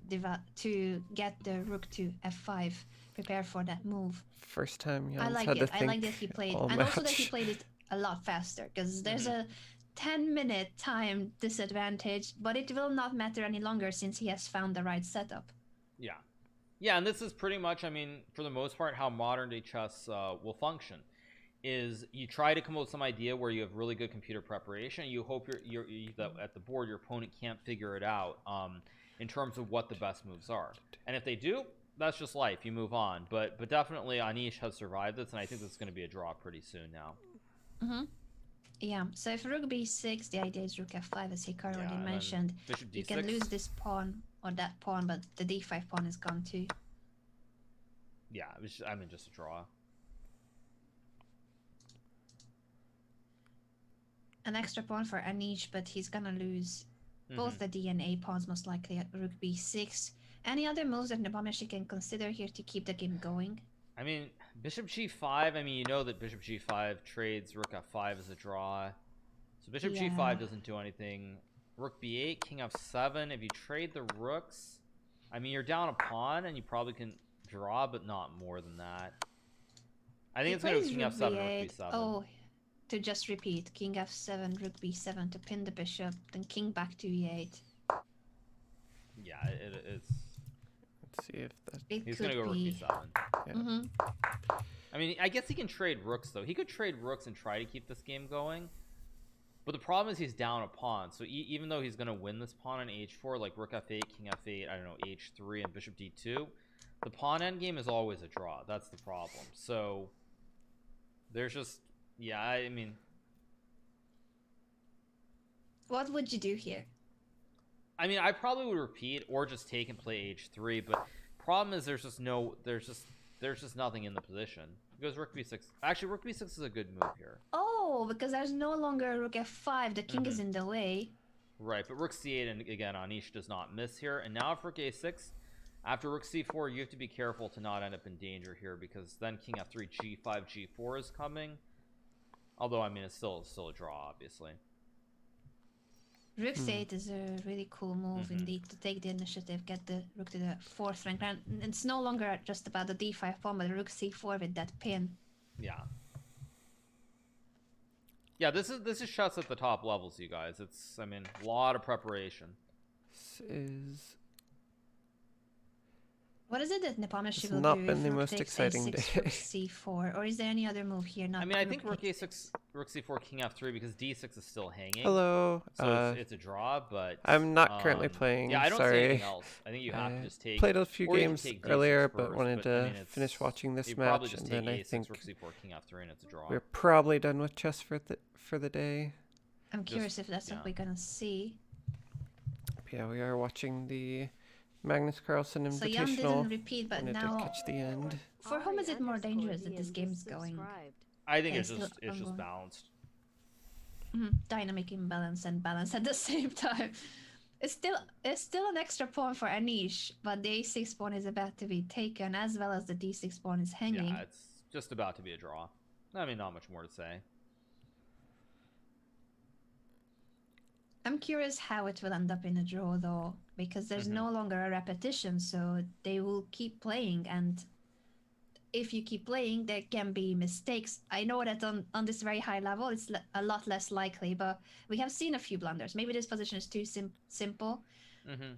get the rook to f5. Prepare for that move. First time I Jans like had to it. think I like that he played, all and also that he match. played it a lot faster, because there's a 10-minute time disadvantage, but it will not matter any longer since he has found the right setup. Yeah, and this is pretty much, I mean, for the most part, how modern day chess will function. Is you try to come up with some idea where you have really good computer preparation. You hope that at the board your opponent can't figure it out in terms of what the best moves are. And if they do, that's just life. You move on. But definitely Anish has survived this, and I think this is going to be a draw pretty soon now. Yeah, so if rook b6, the idea is rook f5, as Hikaru already mentioned. Bishop d6. You can lose this pawn or that pawn, but the d5 pawn is gone too. Yeah, just a draw. An extra pawn for Anish, but he's gonna lose both the d and a pawns most likely at rook b6. Any other moves that Nebamashi can consider here to keep the game going? I mean, bishop g5. I mean, you know that bishop g5 trades rook f5 as a draw. So bishop Yeah. g5 doesn't do anything. Rook b8, king f7. If you trade the rooks, I mean, you're down a pawn, and you probably can draw, but not more than that. I think He it's going to be plays king rook f7, b8. rook b7. Oh, to just repeat, king f7, rook b7 to pin the bishop, then king back to e8. Yeah, it's... Let's see if that. It He's could going to go rook be. b7. Yeah. Mm-hmm. I mean, I guess he can trade rooks, though. He could trade rooks and try to keep this game going. But the problem is he's down a pawn. So even though he's going to win this pawn on h4, like rook f8, king f8, I don't know, h3, and bishop d2, the pawn endgame is always a draw. That's the problem. So there's just... Yeah, I mean... What would you do here? I mean, I probably would repeat or just take and play h3, but problem is there's just nothing in the position. He goes rook b6. Actually, rook b6 is a good move here. Oh, because there's no longer rook f5. The king is in the way. Right, but rook c8, and again, Anish does not miss here. And now if rook a6, after rook c4, you have to be careful to not end up in danger here, because then king f3, g5, g4 is coming. Although, I mean, it's still a draw, obviously. Rook c8 is a really cool move indeed, to take the initiative, get the rook to the 4th rank. And it's no longer just about the d5 pawn, but rook c4 with that pin. Yeah. Yeah, this is chess at the top levels, you guys. It's, I mean, a lot of preparation. This is. What is it that Nepomniachtchi It's will not do been if the rook most takes exciting a6, day. rook c4? Or is there any other move here? Not I mean, I think rook takes a6, rook c4, king f3, because d6 is still hanging. Hello. So it's a draw, but... I'm not currently playing. Yeah, I don't see sorry. anything else. I think you have to just take... Played a few or you can games take D6 earlier, but first, wanted I to mean, finish it's- watching this you probably match, just and take then I a6, think rook c4, king f3, and it's a draw. we're probably done with chess for the day. I'm curious if that's yeah. what we're gonna see. Yeah, we are watching the Magnus Carlsen So Jan Invitational. didn't repeat, but Wanted to now catch the end. for whom is it more dangerous that this Ari_DN game's just going? subscribed. I think Okay, it's so just I'm going- balanced. Dynamic imbalance and balance at the same time. It's still an extra pawn for Anish, but the a6 pawn is about to be taken, as well as the d6 pawn is hanging. Yeah, it's just about to be a draw. I mean, not much more to say. I'm curious how it will end up in a draw, though, because there's Mm-hmm. no longer a repetition, so they will keep playing, and if you keep playing, there can be mistakes. I know that on this very high level, it's a lot less likely, but we have seen a few blunders. Maybe this position is too simple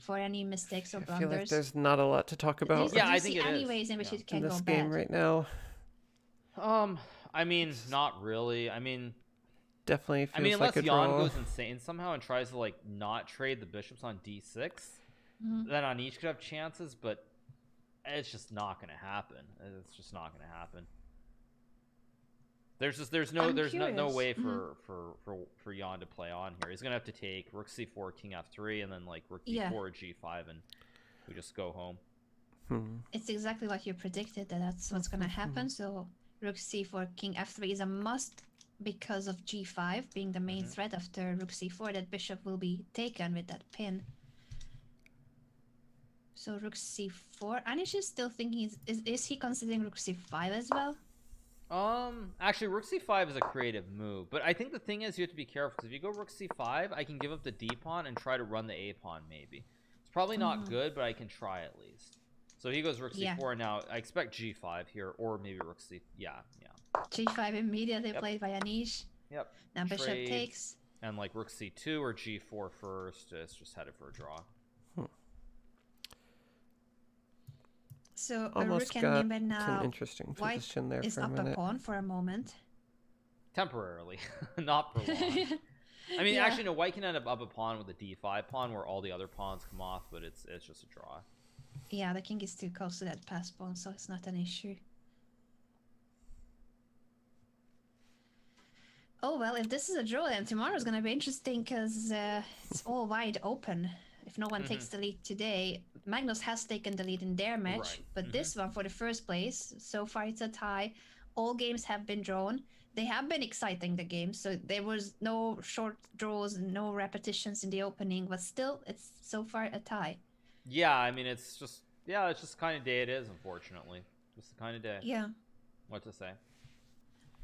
for any mistakes or I blunders. feel like there's not a lot to talk about Do Yeah, you I see think it any is. ways in which Yeah. it can in this go game bad? right now. I mean, not really. I mean, Definitely feels unless like a Jan draw. goes insane somehow and tries to like not trade the bishops on d6, then on each could have chances, but it's just not going to happen. It's just not going to happen. There's no I'm no way curious. for Jan to play on here. He's going to have to take rook c4, king f3, and then like rook Yeah. d4, g5, and we just go home. It's exactly what you predicted, that's what's going to happen. So rook c4, king f3 is a must because of g5 being the main threat after rook c4. That bishop will be taken with that pin. So rook c4. Anish is still thinking, is he considering rook c5 as well? Actually, rook c5 is a creative move, but I think the thing is you have to be careful, because if you go rook c5, I can give up the d pawn and try to run the a pawn maybe. It's probably not good, but I can try at least. So he goes rook Yeah. c4 now. I expect g5 here, or maybe rook c. Yeah. g5 immediately Yep. played by Anish. Yep. Now bishop Trade. takes. And like rook c2 or g4 first. It's just headed for a draw. So Almost rook got and Nimber some now. interesting White position there is for a up a minute. pawn for a moment. Temporarily, not for long. I mean, Yeah. actually, no. White can end up a pawn with a d5 pawn where all the other pawns come off, but it's just a draw. Yeah, the king is too close to that pass pawn, so it's not an issue. Oh well, if this is a draw, then tomorrow's gonna be interesting because it's all wide open. If no one takes the lead today, Magnus has taken the lead in their match, Right. but this one for the first place, so far it's a tie. All games have been drawn. They have been exciting, the games, so there was no short draws, no repetitions in the opening, but still, it's so far a tie. Yeah, I mean, it's just the kind of day it is. Unfortunately, just the kind of day. Yeah. What to say?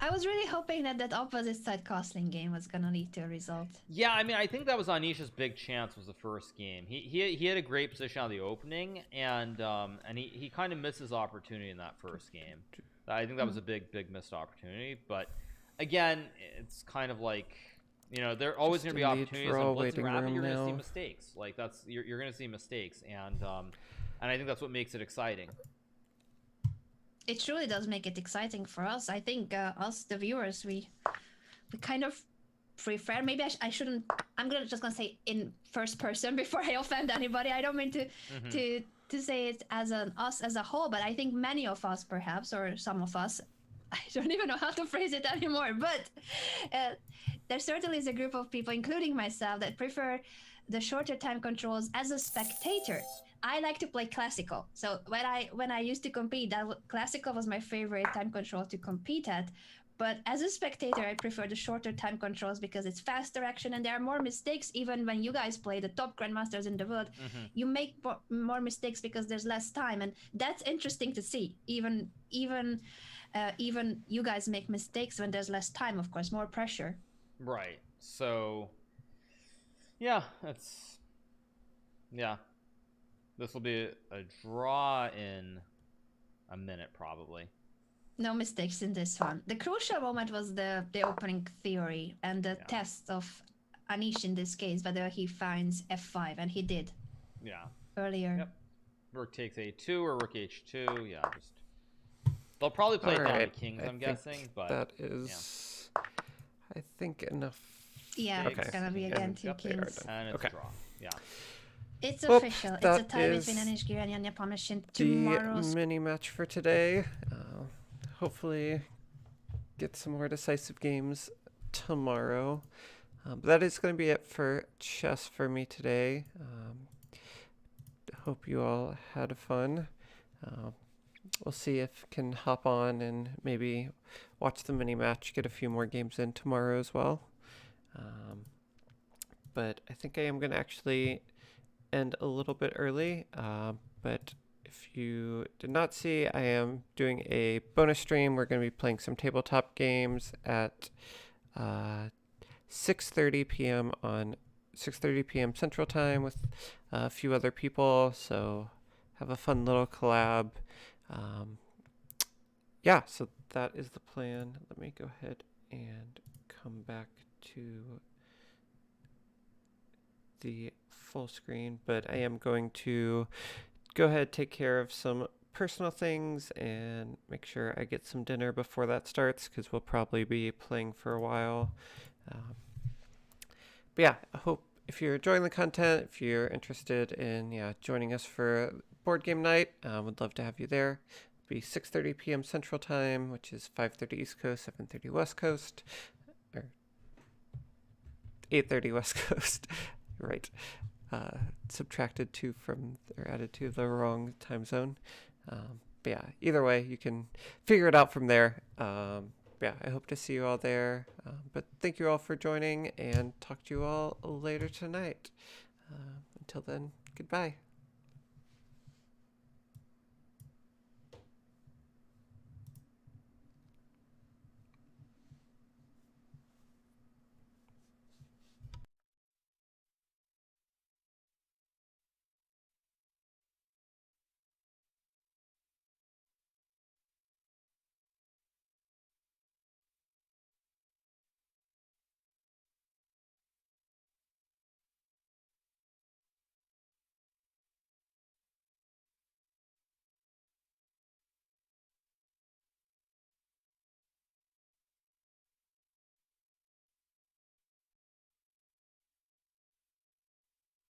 I was really hoping that opposite side castling game was gonna lead to a result. Yeah, I mean, I think that was Anisha's big chance. Was the first game. He had a great position on the opening, and he kind of missed his opportunity in that first game. I think that was a big missed opportunity. But again, it's kind of like, you know, there are always going to be opportunities. draw And Blitz and waiting Rapid, room you're going to see now. mistakes. Like you're going to see mistakes, and I think that's what makes it exciting. It truly does make it exciting for us. I think us, the viewers, we kind of prefer. Maybe I shouldn't. I'm just gonna say in first person before I offend anybody. I don't mean to say it as an us as a whole, but I think many of us, perhaps, or some of us, I don't even know how to phrase it anymore. But there certainly is a group of people, including myself, that prefer the shorter time controls as a spectator. I like to play classical. So when I used to compete, classical was my favorite time control to compete at. But as a spectator, I prefer the shorter time controls because it's faster action and there are more mistakes. Even when you guys play the top grandmasters in the world, you make more mistakes because there's less time, and that's interesting to see. Even you guys make mistakes when there's less time. Of course, more pressure. Right. So, yeah, this will be a draw in a minute, probably. No mistakes in this one. The crucial moment was the opening theory and the test of Anish in this case, whether he finds f5, and he did. Yeah. Earlier. Yep. Rook takes a2 or rook h2. Yeah, just they'll probably play it down to kings, I'm guessing, but that is, I think, enough. Yeah, Okay. it's gonna be again two kings. and it's a draw. Yeah. It's Well, official. It's a that tie between is Anish Giri and Janja Palmeshin. The Tomorrow's mini match for today. Hopefully, get some more decisive games tomorrow. But that is going to be it for chess for me today. Hope you all had fun. We'll see if can hop on and maybe watch the mini match, get a few more games in tomorrow as well. But I think I am going to actually end a little bit early. But if you did not see, I am doing a bonus stream. We're going to be playing some tabletop games at 6:30 p.m. on 6:30 p.m. Central Time with a few other people. So have a fun little collab. Yeah, so that is the plan. Let me go ahead and come back to the full screen, but I am going to go ahead, take care of some personal things and make sure I get some dinner before that starts, because we'll probably be playing for a while. But yeah, I hope if you're enjoying the content, if you're interested in joining us for board game night, would love to have you there. It'll be 6:30 p.m. Central Time, which is 5:30 East Coast, 7:30 West Coast, or 8:30 West Coast. Right. Subtracted 2 from, or added to the wrong time zone. But yeah, either way, you can figure it out from there. Yeah, I hope to see you all there. But thank you all for joining, and talk to you all later tonight. Until then, goodbye.